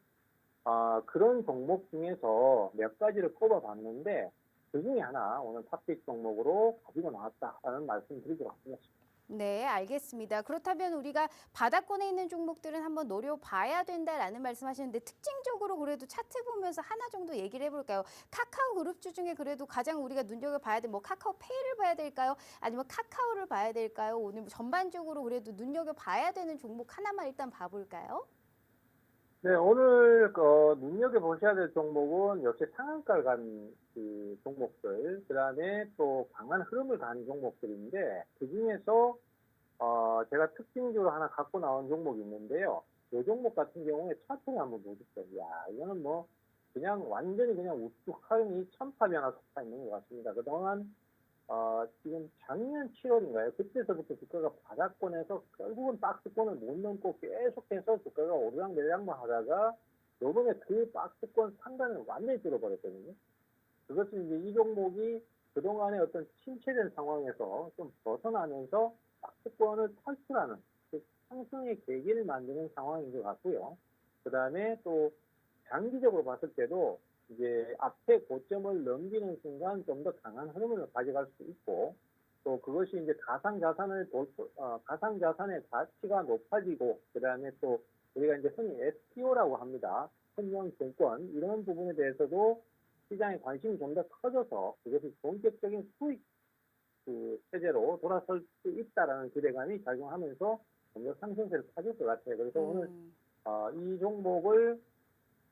그런 종목 중에서 몇 가지를 꼽아봤는데 그 중에 하나 오늘 탑픽 종목으로 가지고 나왔다라는 말씀 드리도록 하겠습니다. 네, 알겠습니다. 그렇다면 우리가 바닥권에 있는 종목들은 한번 노려봐야 된다라는 말씀하시는데 특징적으로 그래도 차트 보면서 하나 정도 얘기를 해볼까요? 카카오 그룹주 중에 그래도 가장 우리가 눈여겨봐야 돼. 뭐 카카오페이를 봐야 될까요? 아니면 카카오를 봐야 될까요? 오늘 전반적으로 그래도 눈여겨봐야 되는 종목 하나만 일단 봐볼까요? 네, 오늘 눈여겨보셔야 될 종목은 역시 상한가를 간 그 종목들, 그 다음에 또 강한 흐름을 가는 종목들인데 그 중에서 제가 특징적으로 하나 갖고 나온 종목이 있는데요. 이 종목 같은 경우에 차트를 한번 보십시오. 야, 이거는 뭐 그냥 완전히 그냥 우뚝 하니 천탑이 하나 솟아 있는 것 같습니다. 그동안 지금 작년 7월인가요? 그때서부터 주가가 바닥권에서 결국은 박스권을 못 넘고 계속해서 주가가 오르락내리락만 하다가 요번에 그 박스권 상단을 완전히 뚫어버렸거든요. 그것은 이제 이 종목이 그동안의 어떤 침체된 상황에서 좀 벗어나면서 박스권을 탈출하는 그 상승의 계기를 만드는 상황인 것 같고요. 그 다음에 또 장기적으로 봤을 때도 이제 앞에 고점을 넘기는 순간 좀 더 강한 흐름을 가져갈 수 있고, 또 그것이 이제 가상자산의 가치가 높아지고, 그 다음에 또 우리가 이제 흔히 STO라고 합니다. 선명증권 이런 부분에 대해서도 시장의 관심이 좀 더 커져서 그것이 본격적인 수익 그 체제로 돌아설 수 있다라는 기대감이 작용하면서 좀 더 상승세를 타줄 것 같아요. 그래서 오늘 이 종목을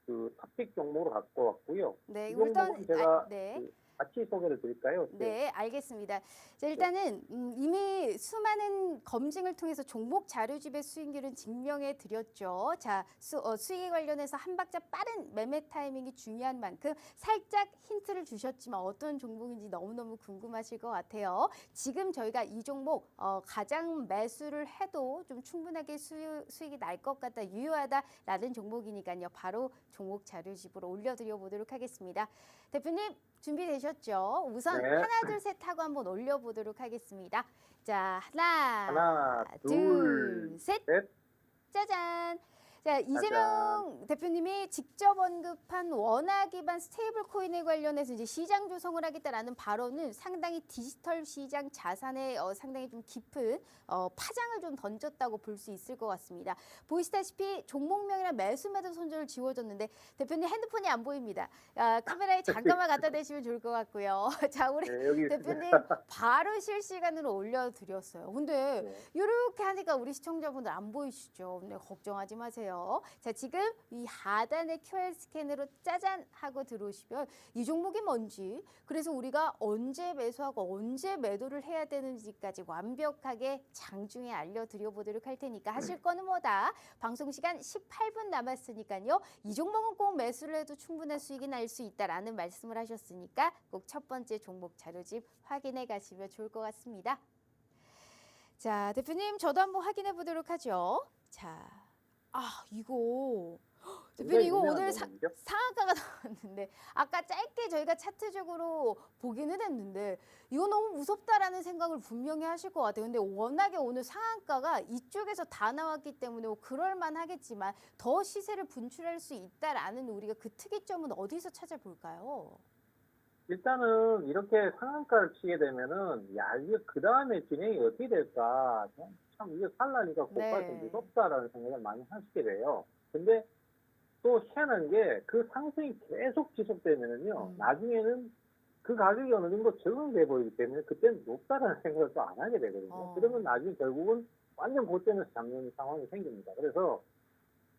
그 탑픽 종목으로 갖고 왔고요. 네, 이 종목은 제가 네. 같이 소개를 드릴까요? 네, 알겠습니다. 자, 일단은 이미 수많은 검증을 통해서 종목 자료집의 수익률은 증명해 드렸죠. 자, 수익에 관련해서 한 박자 빠른 매매 타이밍이 중요한 만큼 살짝 힌트를 주셨지만 어떤 종목인지 너무너무 궁금하실 것 같아요. 지금 저희가 이 종목 가장 매수를 해도 좀 충분하게 수익이 날 것 같다, 유효하다라는 종목이니까요. 바로 종목 자료집으로 올려드려 보도록 하겠습니다. 대표님 준비되셨죠? 우선 네. 하나 둘 셋 하고 한번 올려보도록 하겠습니다. 자, 하나, 둘, 셋. 셋. 짜잔. 자, 이재명 대표님이 직접 언급한 원화 기반 스테이블 코인에 관련해서 이제 시장 조성을 하겠다라는 발언은 상당히 디지털 시장 자산에 상당히 좀 깊은 파장을 좀 던졌다고 볼 수 있을 것 같습니다. 보시다시피 종목명이랑 매수 매도 손절을 지워줬는데 대표님 핸드폰이 안 보입니다. 카메라에 잠깐만 갖다 대시면 좋을 것 같고요. 자, 우리 네, 여기 대표님 있습니다. 바로 실시간으로 올려드렸어요. 근데 네. 이렇게 하니까 우리 시청자분들 안 보이시죠? 네, 걱정하지 마세요. 자, 지금 이 하단의 QR 스캔으로 짜잔 하고 들어오시면 이 종목이 뭔지, 그래서 우리가 언제 매수하고 언제 매도를 해야 되는지까지 완벽하게 장중에 알려드려 보도록 할 테니까 하실 거는 뭐다? 방송 시간 18분 남았으니까요. 이 종목은 꼭 매수를 해도 충분한 수익이 날 수 있다라는 말씀을 하셨으니까 꼭 첫 번째 종목 자료집 확인해 가시면 좋을 것 같습니다. 자, 대표님 저도 한번 확인해 보도록 하죠. 자, 이거 대표님 이거 오늘 상한가가 나왔는데 아까 짧게 저희가 차트적으로 보기는 했는데 이거 너무 무섭다라는 생각을 분명히 하실 것 같아요. 근데 워낙에 오늘 상한가가 이쪽에서 다 나왔기 때문에 그럴만 하겠지만 더 시세를 분출할 수 있다라는 우리가 그 특이점은 어디서 찾아볼까요? 일단은 이렇게 상한가를 치게 되면은 야 이게 그 다음에 진행이 어떻게 될까 참 이게 살라니까 고가가 좀 무섭다라는 생각을 많이 하시게 돼요. 근데 또 희한한 게 그 상승이 계속 지속되면은요 나중에는 그 가격이 어느 정도 적응돼 보이기 때문에 그때는 높다라는 생각을 또 안 하게 되거든요. 그러면 나중에 결국은 완전 고점에서 잡는 상황이 생깁니다. 그래서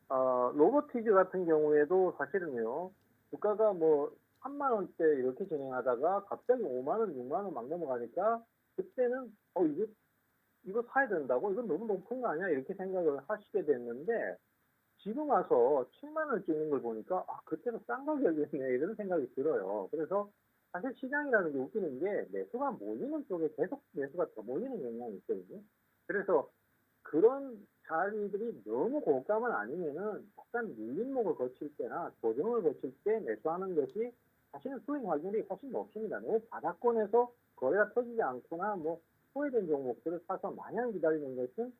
로보티즈 같은 경우에도 사실은요 주가가 뭐 3만 원대 이렇게 진행하다가 갑자기 5만 원, 6만 원 막 넘어가니까 그때는 이거 이거 사야 된다고? 이건 너무 높은 거 아니야? 이렇게 생각을 하시게 됐는데 지금 와서 7만 원 찍는 걸 보니까 아, 그때도 싼 가격이었네 이런 생각이 들어요. 그래서 사실 시장이라는 게 웃기는 게 매수가 몰리는 쪽에 계속 매수가 더 몰리는 경향이 있거든요. 그래서 그런 자리들이 너무 고가만 아니면은 약간 밀림목을 거칠 때나 조정을 거칠 때 매수하는 것이 사실은 수익 확률이 훨씬 높습니다. 너무 바닥권에서 거래가 터지지 않거나 뭐 소외된 종목들을 사서 마냥 기다리는 것은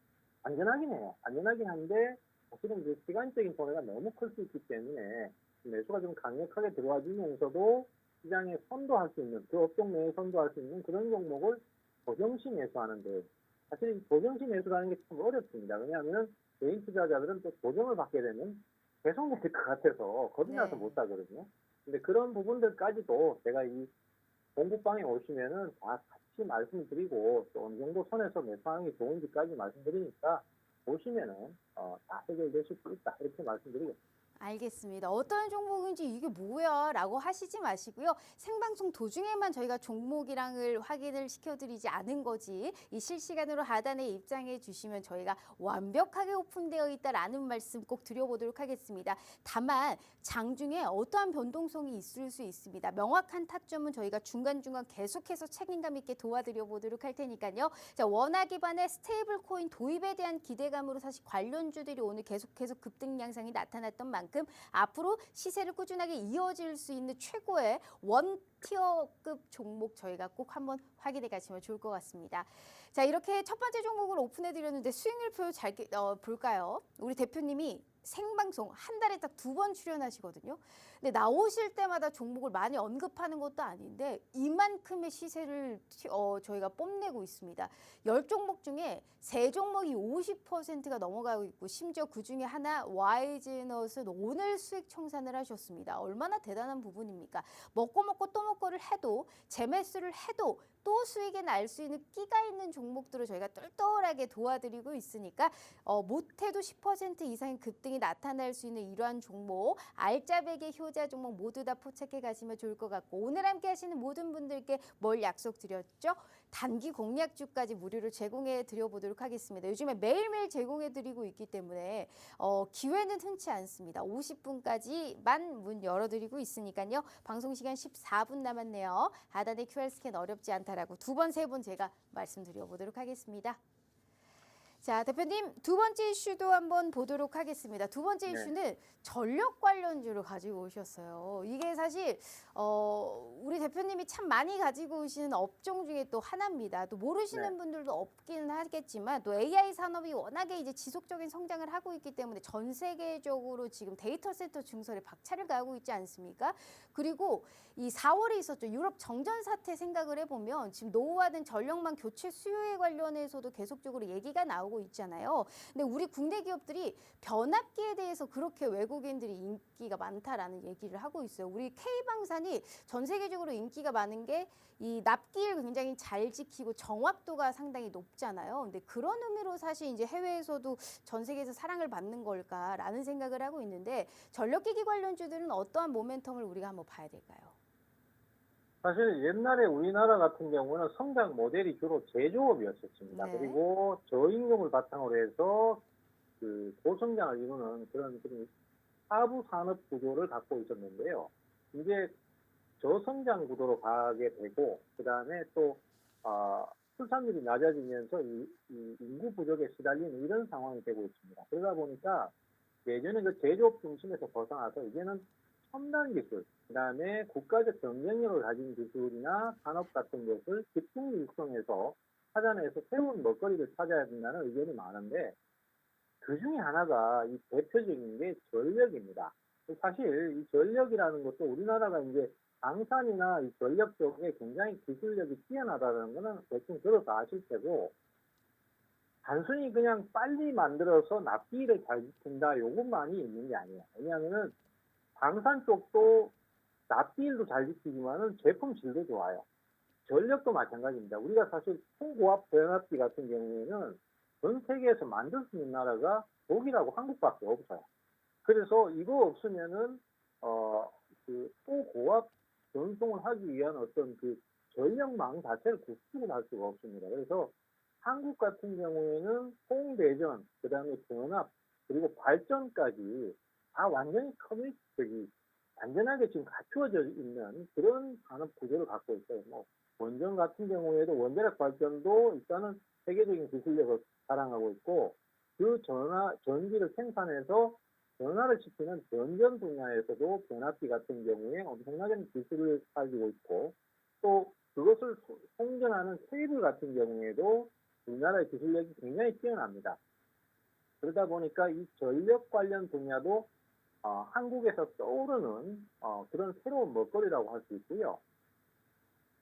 안전하긴 해요. 안전하긴 한데 사실은 그 시간적인 손해가 너무 클 수 있기 때문에 매수가 좀 강력하게 들어와 주면서도 시장에 선도할 수 있는 그 업종 내에 선도할 수 있는 그런 종목을 조정시 매수하는데 사실 이 조정시 매수라는 게 참 어렵습니다. 왜냐하면 개인 투자자들은 또 조정을 받게 되면 계속 내릴 것 같아서 겁이 나서 네. 못 사거든요. 근데 그런 부분들까지도 제가 이 공부방에 오시면은 다 같이 말씀드리고 또 어느 정도 선에서 매수하는 게 좋은지까지 말씀드리니까 오시면은 다 해결되실 수 있다 이렇게 말씀드리겠습니다. 알겠습니다. 어떤 종목인지 이게 뭐야 라고 하시지 마시고요. 생방송 도중에만 저희가 종목이랑을 확인을 시켜드리지 않은 거지 이 실시간으로 하단에 입장해 주시면 저희가 완벽하게 오픈되어 있다라는 말씀 꼭 드려보도록 하겠습니다. 다만 장중에 어떠한 변동성이 있을 수 있습니다. 명확한 타점은 저희가 중간중간 계속해서 책임감 있게 도와드려 보도록 할 테니까요. 자, 원화 기반의 스테이블 코인 도입에 대한 기대감으로 사실 관련주들이 오늘 계속해서 급등 양상이 나타났던 만큼 앞으로 시세를 꾸준하게 이어질 수 있는 최고의 원티어급 종목 저희가 꼭 한번 확인해 가시면 좋을 것 같습니다. 자, 이렇게 첫 번째 종목을 오픈해 드렸는데 수익률표 잘 볼까요? 우리 대표님이 생방송 한 달에 딱 2번 출연하시거든요. 근데 나오실 때마다 종목을 많이 언급하는 것도 아닌데 이만큼의 시세를 저희가 뽐내고 있습니다. 10종목 중에 3종목이 50%가 넘어가고 있고 심지어 그중에 하나 YG넛은 오늘 수익 청산을 하셨습니다. 얼마나 대단한 부분입니까? 먹고 또 먹고를 해도 재매수를 해도 또 수익에 날 수 있는 끼가 있는 종목들을 저희가 똘똘하게 도와드리고 있으니까 못해도 10% 이상의 급등이 나타날 수 있는 이러한 종목 알짜배기 효자 종목 모두 다 포착해 가시면 좋을 것 같고 오늘 함께 하시는 모든 분들께 뭘 약속드렸죠? 단기 공략주까지 무료로 제공해 드려보도록 하겠습니다. 요즘에 매일매일 제공해 드리고 있기 때문에 기회는 흔치 않습니다. 50분까지만 문 열어드리고 있으니까요. 방송 시간 14분 남았네요. 하단에 QR 스캔 어렵지 않다라고 2번, 3번 제가 말씀드려보도록 하겠습니다. 자, 대표님 두 번째 이슈도 한번 보도록 하겠습니다. 두 번째 네. 이슈는 전력 관련주를 가지고 오셨어요. 이게 사실 우리 대표님이 참 많이 가지고 오시는 업종 중에 또 하나입니다. 또 모르시는 네. 분들도 없기는 하겠지만 또 AI 산업이 워낙에 이제 지속적인 성장을 하고 있기 때문에 전 세계적으로 지금 데이터 센터 증설에 박차를 가하고 있지 않습니까? 그리고 이 4월에 있었죠. 유럽 정전 사태 생각을 해보면 지금 노후화된 전력망 교체 수요에 관련해서도 계속적으로 얘기가 나오고 있잖아요. 근데 우리 국내 기업들이 변압기에 대해서 그렇게 외국인들이 인기가 많다라는 얘기를 하고 있어요. 우리 K방산이 전 세계적으로 인기가 많은 게 이 납기를 굉장히 잘 지키고 정확도가 상당히 높잖아요. 근데 그런 의미로 사실 이제 해외에서도 전 세계에서 사랑을 받는 걸까라는 생각을 하고 있는데 전력기기 관련주들은 어떠한 모멘텀을 우리가 한번 봐야 될까요? 사실 옛날에 우리나라 같은 경우는 성장 모델이 주로 제조업이었었습니다. 네. 그리고 저임금을 바탕으로 해서 그 고성장을 이루는 그런 하부 산업 구조를 갖고 있었는데요. 이제 저성장 구도로 가게 되고 그다음에 또 출산율이 낮아지면서 이 인구 부족에 시달리는 이런 상황이 되고 있습니다. 그러다 보니까 예전에 그 제조업 중심에서 벗어나서 이제는 첨단 기술, 그다음에 국가적 경쟁력을 가진 기술이나 산업 같은 것을 집중 육성해서 찾아내서 새로운 먹거리를 찾아야 된다는 의견이 많은데 그 중에 하나가 이 대표적인 게 전력입니다. 사실 이 전력이라는 것도 우리나라가 이제 방산이나 이 전력 쪽에 굉장히 기술력이 뛰어나다는 거는 대충 들어서 아실 테고 단순히 그냥 빨리 만들어서 납기를 잘 지킨다 요것만이 있는 게 아니에요. 왜냐하면은 방산 쪽도 납기일도 잘 지키지만은 제품 질도 좋아요. 전력도 마찬가지입니다. 우리가 사실 초고압 변압기 같은 경우에는 전 세계에서 만들 수 있는 나라가 독일하고 한국밖에 없어요. 그래서 이거 없으면은 그 초고압 전송을 하기 위한 어떤 그 전력망 자체를 구축을 할 수가 없습니다. 그래서 한국 같은 경우에는 홍대전, 그다음에 전압, 그리고 발전까지 다 완전히 완전하게 지금 갖추어져 있는 그런 산업 구조를 갖고 있어요. 뭐 원전 같은 경우에도 원자력 발전도 일단은 세계적인 기술력을 자랑하고 있고, 그 전기를 생산해서 변화를 시키는 전전 분야에서도 변압기 같은 경우에 엄청나게 기술을 가지고 있고, 또 그것을 송전하는 케이블 같은 경우에도 우리나라의 기술력이 굉장히 뛰어납니다. 그러다 보니까 이 전력 관련 분야도 한국에서 떠오르는 그런 새로운 먹거리라고 할 수 있고요.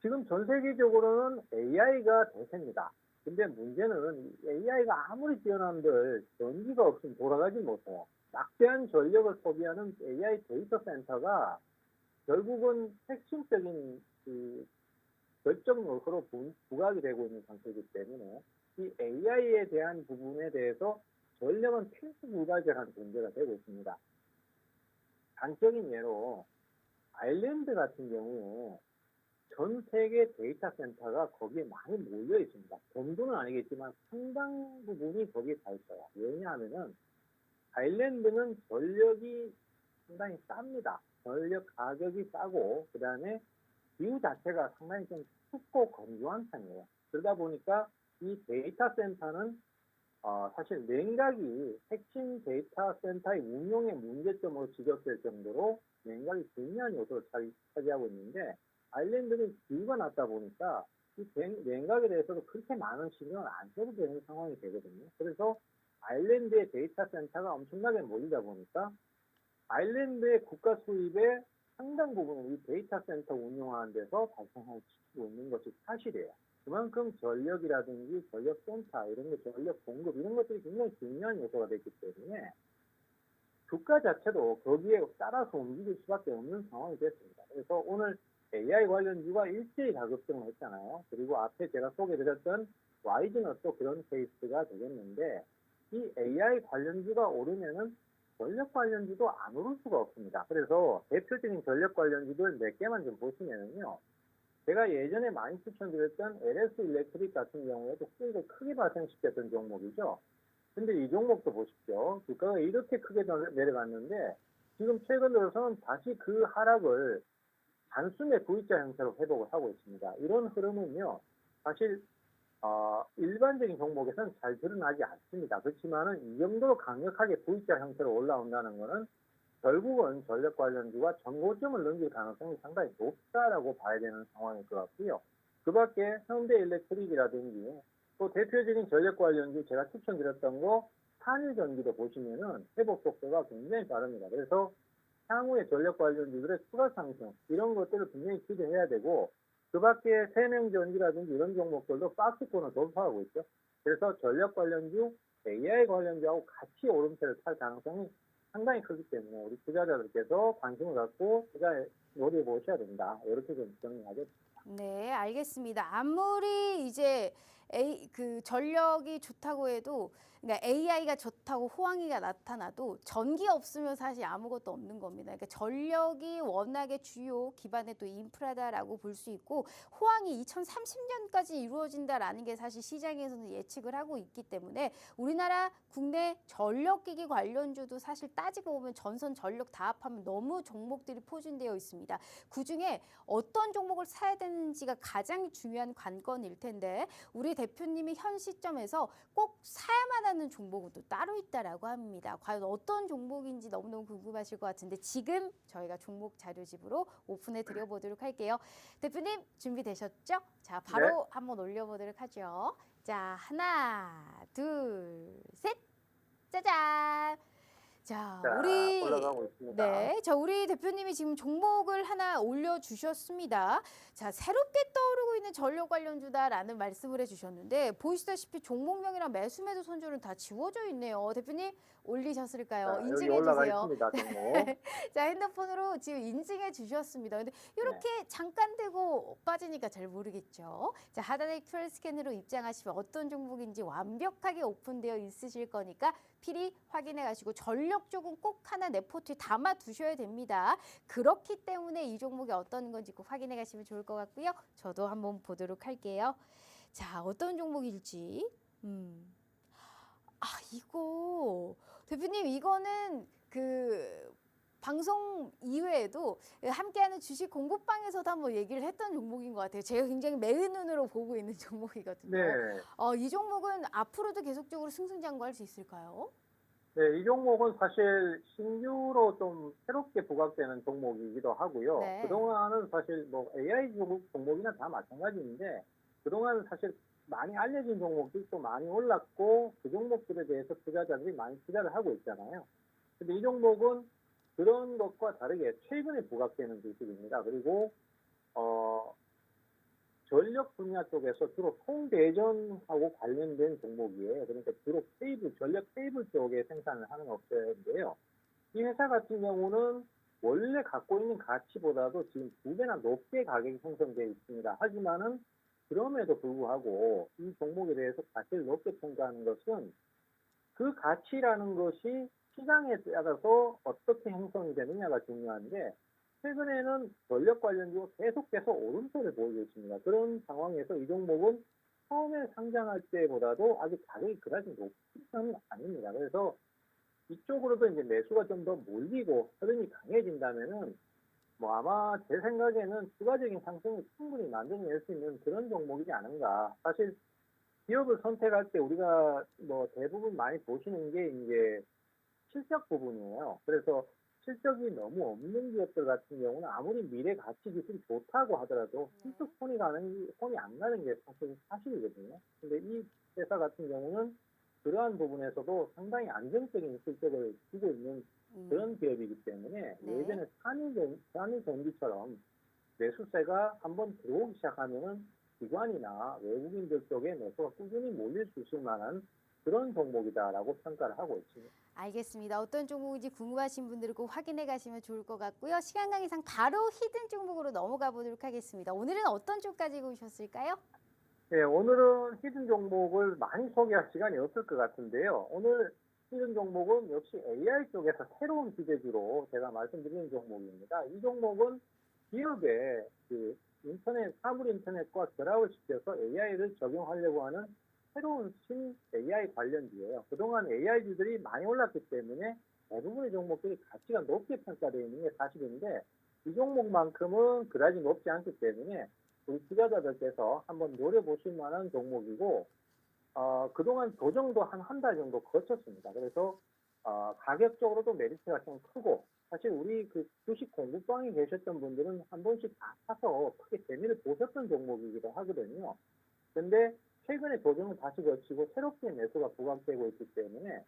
지금 전 세계적으로는 AI가 대세입니다. 근데 문제는 AI가 아무리 뛰어난들 전기가 없으면 돌아가지 못해요. 막대한 전력을 소비하는 AI 데이터 센터가 결국은 핵심적인 그 결정 요소로 부각이 되고 있는 상태이기 때문에 이 AI에 대한 부분에 대해서 전력은 필수 불가결한 존재가 되고 있습니다. 단적인 예로 아일랜드 같은 경우에 전 세계 데이터 센터가 거기에 많이 몰려 있습니다. 전부는 아니겠지만 상당 부분이 거기에 다 있어요. 왜냐하면은 아일랜드는 전력이 상당히 쌉니다. 전력 가격이 싸고, 그 다음에 기후 자체가 상당히 좀 춥고 건조한 편이에요. 그러다 보니까 이 데이터 센터는 사실 냉각이 핵심 데이터 센터의 운용의 문제점으로 지적될 정도로 냉각이 중요한 요소를 차지하고 있는데, 아일랜드는 기후가 낮다 보니까 이 냉각에 대해서도 그렇게 많은 신경을 안 써도 되는 상황이 되거든요. 그래서 아일랜드의 데이터 센터가 엄청나게 몰리다 보니까 아일랜드의 국가 수입의 상당 부분은 이 데이터 센터 운영하는 데서 발생하고 있는 것이 사실이에요. 그만큼 전력이라든지 전력 센터, 이런 거, 전력 공급, 이런 것들이 굉장히 중요한 요소가 됐기 때문에 주가 자체도 거기에 따라서 움직일 수밖에 없는 상황이 됐습니다. 그래서 오늘 AI 관련주가 일제히 가급등을 했잖아요. 그리고 앞에 제가 소개드렸던 와이즈는 또 그런 케이스가 되겠는데, 이 AI 관련주가 오르면은 전력 관련주도 안 오를 수가 없습니다. 그래서 대표적인 전력 관련주들 몇 개만 좀 보시면은요, 제가 예전에 많이 추천드렸던 LS 일렉트릭 같은 경우에도 수익을 크게 발생시켰던 종목이죠. 근데 이 종목도 보십시오. 주가가 이렇게 크게 내려갔는데 지금 최근 들어서는 다시 그 하락을 단숨에 V자 형태로 회복을 하고 있습니다. 이런 흐름은요, 사실 일반적인 종목에서는 잘 드러나지 않습니다. 그렇지만은 이 정도로 강력하게 V자 형태로 올라온다는 것은 결국은 전력 관련주가 전고점을 넘길 가능성이 상당히 높다라고 봐야 되는 상황일 것 같고요. 그 밖에 현대일렉트릭이라든지 또 대표적인 전력 관련주 제가 추천드렸던 거 한일전기도 보시면은 회복 속도가 굉장히 빠릅니다. 그래서 향후에 전력 관련주들의 추가 상승, 이런 것들을 분명히 기대해야 되고, 그 밖에 생명전기라든지 이런 종목들도 박스권을 돌파하고 있죠. 그래서 전력 관련주, AI 관련주하고 같이 오름세를 탈 가능성이 상당히 크기 때문에 우리 투자자들께서 관심을 갖고 투자에 노려해 보셔야 된다. 이렇게 좀 정리하겠습니다. 네, 알겠습니다. 아무리 이제 그 전력이 좋다고 해도, 그러니까 AI가 좋다고 호황이가 나타나도 전기 없으면 사실 아무것도 없는 겁니다. 그러니까 전력이 워낙에 주요 기반의 또 인프라다라고 볼 수 있고, 호황이 2030년까지 이루어진다라는 게 사실 시장에서는 예측을 하고 있기 때문에 우리나라 국내 전력기기 관련주도 사실 따지고 보면 전선 전력 다 합하면 너무 종목들이 포진되어 있습니다. 그중에 어떤 종목을 사야 되는지가 가장 중요한 관건일 텐데, 우리 대표님이 현 시점에서 꼭 사야만 하는 종목은 또 따로 있다라고 합니다. 과연 어떤 종목인지 너무너무 궁금하실 것 같은데 지금 저희가 종목 자료집으로 오픈해 드려보도록 할게요. 대표님 준비되셨죠? 자, 바로 네. 한번 올려보도록 하죠. 자, 하나, 둘, 셋. 짜잔. 자, 자, 올라가고 있습니다. 네, 우리 대표님이 지금 종목을 하나 올려주셨습니다. 자, 새롭게 떠오르고 있는 전력 관련주다라는 말씀을 해주셨는데, 보시다시피 종목명이랑 매수 손절은 다 지워져 있네요. 대표님 올리셨을까요? 자, 여기 인증해 올라가 주세요. 있습니다, 종목. 자, 핸드폰으로 지금 인증해 주셨습니다. 근데 이렇게 잠깐 되고 빠지니까 잘 모르겠죠. 자, 하단의 QR 스캔으로 입장하시면 어떤 종목인지 완벽하게 오픈되어 있으실 거니까 필히 확인해 가시고 전력 쪽은 꼭 하나 내 포트에 담아 두셔야 됩니다. 그렇기 때문에 이 종목이 어떤 건지 꼭 확인해 가시면 좋을 것 같고요. 저도 한번 보도록 할게요. 자, 어떤 종목일지. 이거 대표님 이거는 그 방송 이외에도 함께하는 주식 공부방에서도 한번 얘기를 했던 종목인 것 같아요. 제가 굉장히 매의 눈으로 보고 있는 종목이거든요. 네. 이 종목은 앞으로도 계속적으로 승승장구할 수 있을까요? 네, 이 종목은 사실 신규로 좀 새롭게 부각되는 종목이기도 하고요. 네. 그동안은 사실 뭐 AI 종목이나 다 마찬가지인데, 그동안은 사실 많이 알려진 종목들도 많이 올랐고, 그 종목들에 대해서 투자자들이 많이 투자를 하고 있잖아요. 근데 이 종목은 그런 것과 다르게 최근에 부각되는 주식입니다. 그리고, 전력 분야 쪽에서 주로 송대전하고 관련된 종목이에요. 그러니까 주로 전력 케이블 쪽에 생산을 하는 업체인데요. 이 회사 같은 경우는 원래 갖고 있는 가치보다도 지금 2배나 높게 가격이 형성되어 있습니다. 하지만은 그럼에도 불구하고 이 종목에 대해서 가치를 높게 평가하는 것은 그 가치라는 것이 시장에 따라서 어떻게 형성이 되느냐가 중요한데, 최근에는 전력 관련주가 계속해서 오름세를 보이고 있습니다. 그런 상황에서 이 종목은 처음에 상장할 때보다도 아직 가격이 그다지 높은 편은 아닙니다. 그래서 이쪽으로도 이제 매수가 좀 더 몰리고 흐름이 강해진다면은 뭐 아마 제 생각에는 추가적인 상승을 충분히 만들어낼 수 있는 그런 종목이지 않은가. 사실 기업을 선택할 때 우리가 뭐 대부분 많이 보시는 게 이제 실적 부분이에요. 그래서 실적이 너무 없는 기업들 같은 경우는 아무리 미래 가치 기술이 좋다고 하더라도 실적 손이 안 가는 게 사실이거든요. 근데 이 회사 같은 경우는 그러한 부분에서도 상당히 안정적인 실적을 주고 있는 그런 기업이기 때문에 네. 예전에 산유전기처럼 매수세가 한번 들어오기 시작하면은 기관이나 외국인들 쪽에 매수가 꾸준히 몰릴 수 있을 만한 그런 종목이다라고 평가를 하고 있습니다. 알겠습니다. 어떤 종목인지 궁금하신 분들은 꼭 확인해 가시면 좋을 것 같고요. 시간 관계상 바로 히든 종목으로 넘어가 보도록 하겠습니다. 오늘은 어떤 쪽 가지고 오셨을까요? 네, 오늘은 히든 종목을 많이 소개할 시간이 없을 것 같은데요. 오늘 히든 종목은 역시 AI 쪽에서 새로운 기대주로 제가 말씀드리는 종목입니다. 이 종목은 기업의 그 사물 인터넷과 결합을 시켜서 AI를 적용하려고 하는 새로운 신 AI 관련주예요. 그동안 AI주들이 많이 올랐기 때문에 대부분의 종목들이 가치가 높게 평가되어 있는 게 사실인데, 이 종목만큼은 그다지 높지 않기 때문에 우리 투자자들께서 한번 노려보실 만한 종목이고, 그동안 조정도 한 달 정도 거쳤습니다. 그래서 가격적으로도 메리트가 좀 크고, 사실 우리 그 주식 공부방에 계셨던 분들은 한 번씩 다 사서 크게 재미를 보셨던 종목이기도 하거든요. 근데 최근에 조정을 다시 거치고 새롭게 매수가 부각되고 있기 때문에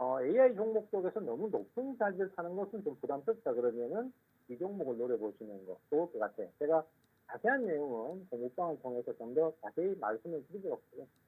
AI 종목 쪽에서 너무 높은 자리를 사는 것은 좀 부담스럽다 그러면은 이 종목을 노려보시는 거 좋을 것 같아요. 제가 자세한 내용은 공부방을 통해서 좀 더 자세히 말씀을 드리도록 하겠습니다.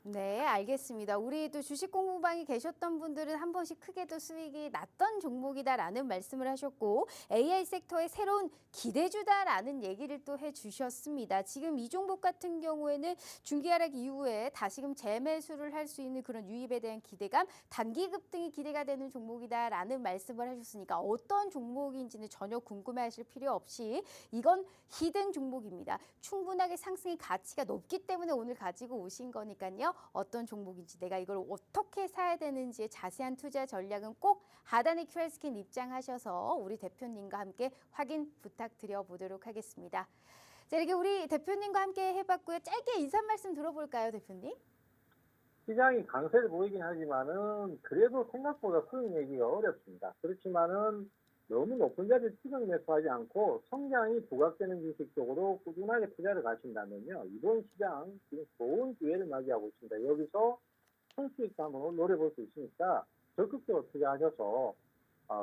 네, 알겠습니다. 우리 또 주식 공부방에 계셨던 분들은 한 번씩 크게도 수익이 났던 종목이다라는 말씀을 하셨고, AI 섹터의 새로운 기대주다라는 얘기를 또 해주셨습니다. 지금 이 종목 같은 경우에는 중기 하락 이후에 다시금 재매수를 할 수 있는 그런 유입에 대한 기대감, 단기 급등이 기대가 되는 종목이다라는 말씀을 하셨으니까 어떤 종목인지는 전혀 궁금해하실 필요 없이 이건 히든 종목입니다. 충분하게 상승의 가치가 높기 때문에 오늘 가지고 오신 거니까요. 어떤 종목인지 내가 이걸 어떻게 사야 되는지의 자세한 투자 전략은 꼭 하단의 QR 스캔 입장하셔서 우리 대표님과 함께 확인 부탁드려 보도록 하겠습니다. 자, 이렇게 우리 대표님과 함께 해봤고요. 짧게 인사 말씀 들어볼까요, 대표님? 시장이 강세를 보이긴 하지만은 그래도 생각보다 수익 내기가 어렵습니다. 그렇지만은 너무 높은 자리를 추격 매수하지 않고 성장이 부각되는 주식 쪽으로 꾸준하게 투자를 가신다면요, 이번 시장 지금 좋은 기회를 맞이하고 있습니다. 여기서 순수익도 한번 노려볼 수 있으니까 적극적으로 투자하셔서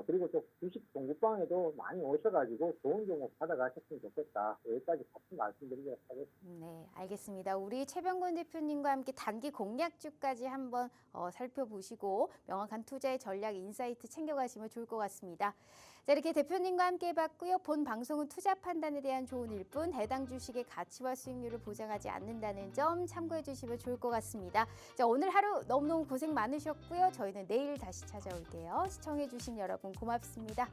그리고 또 주식 공부방에도 많이 오셔가지고 좋은 종목 받아가셨으면 좋겠다. 여기까지 같이 말씀드리도록 하겠습니다. 네, 알겠습니다. 우리 최병곤 대표님과 함께 단기 공략주까지 한번 살펴보시고 명확한 투자의 전략 인사이트 챙겨가시면 좋을 것 같습니다. 자, 이렇게 대표님과 함께 해봤고요. 본 방송은 투자 판단에 대한 조언일 뿐 해당 주식의 가치와 수익률을 보장하지 않는다는 점 참고해 주시면 좋을 것 같습니다. 자, 오늘 하루 너무너무 고생 많으셨고요. 저희는 내일 다시 찾아올게요. 시청해 주신 여러분 고맙습니다.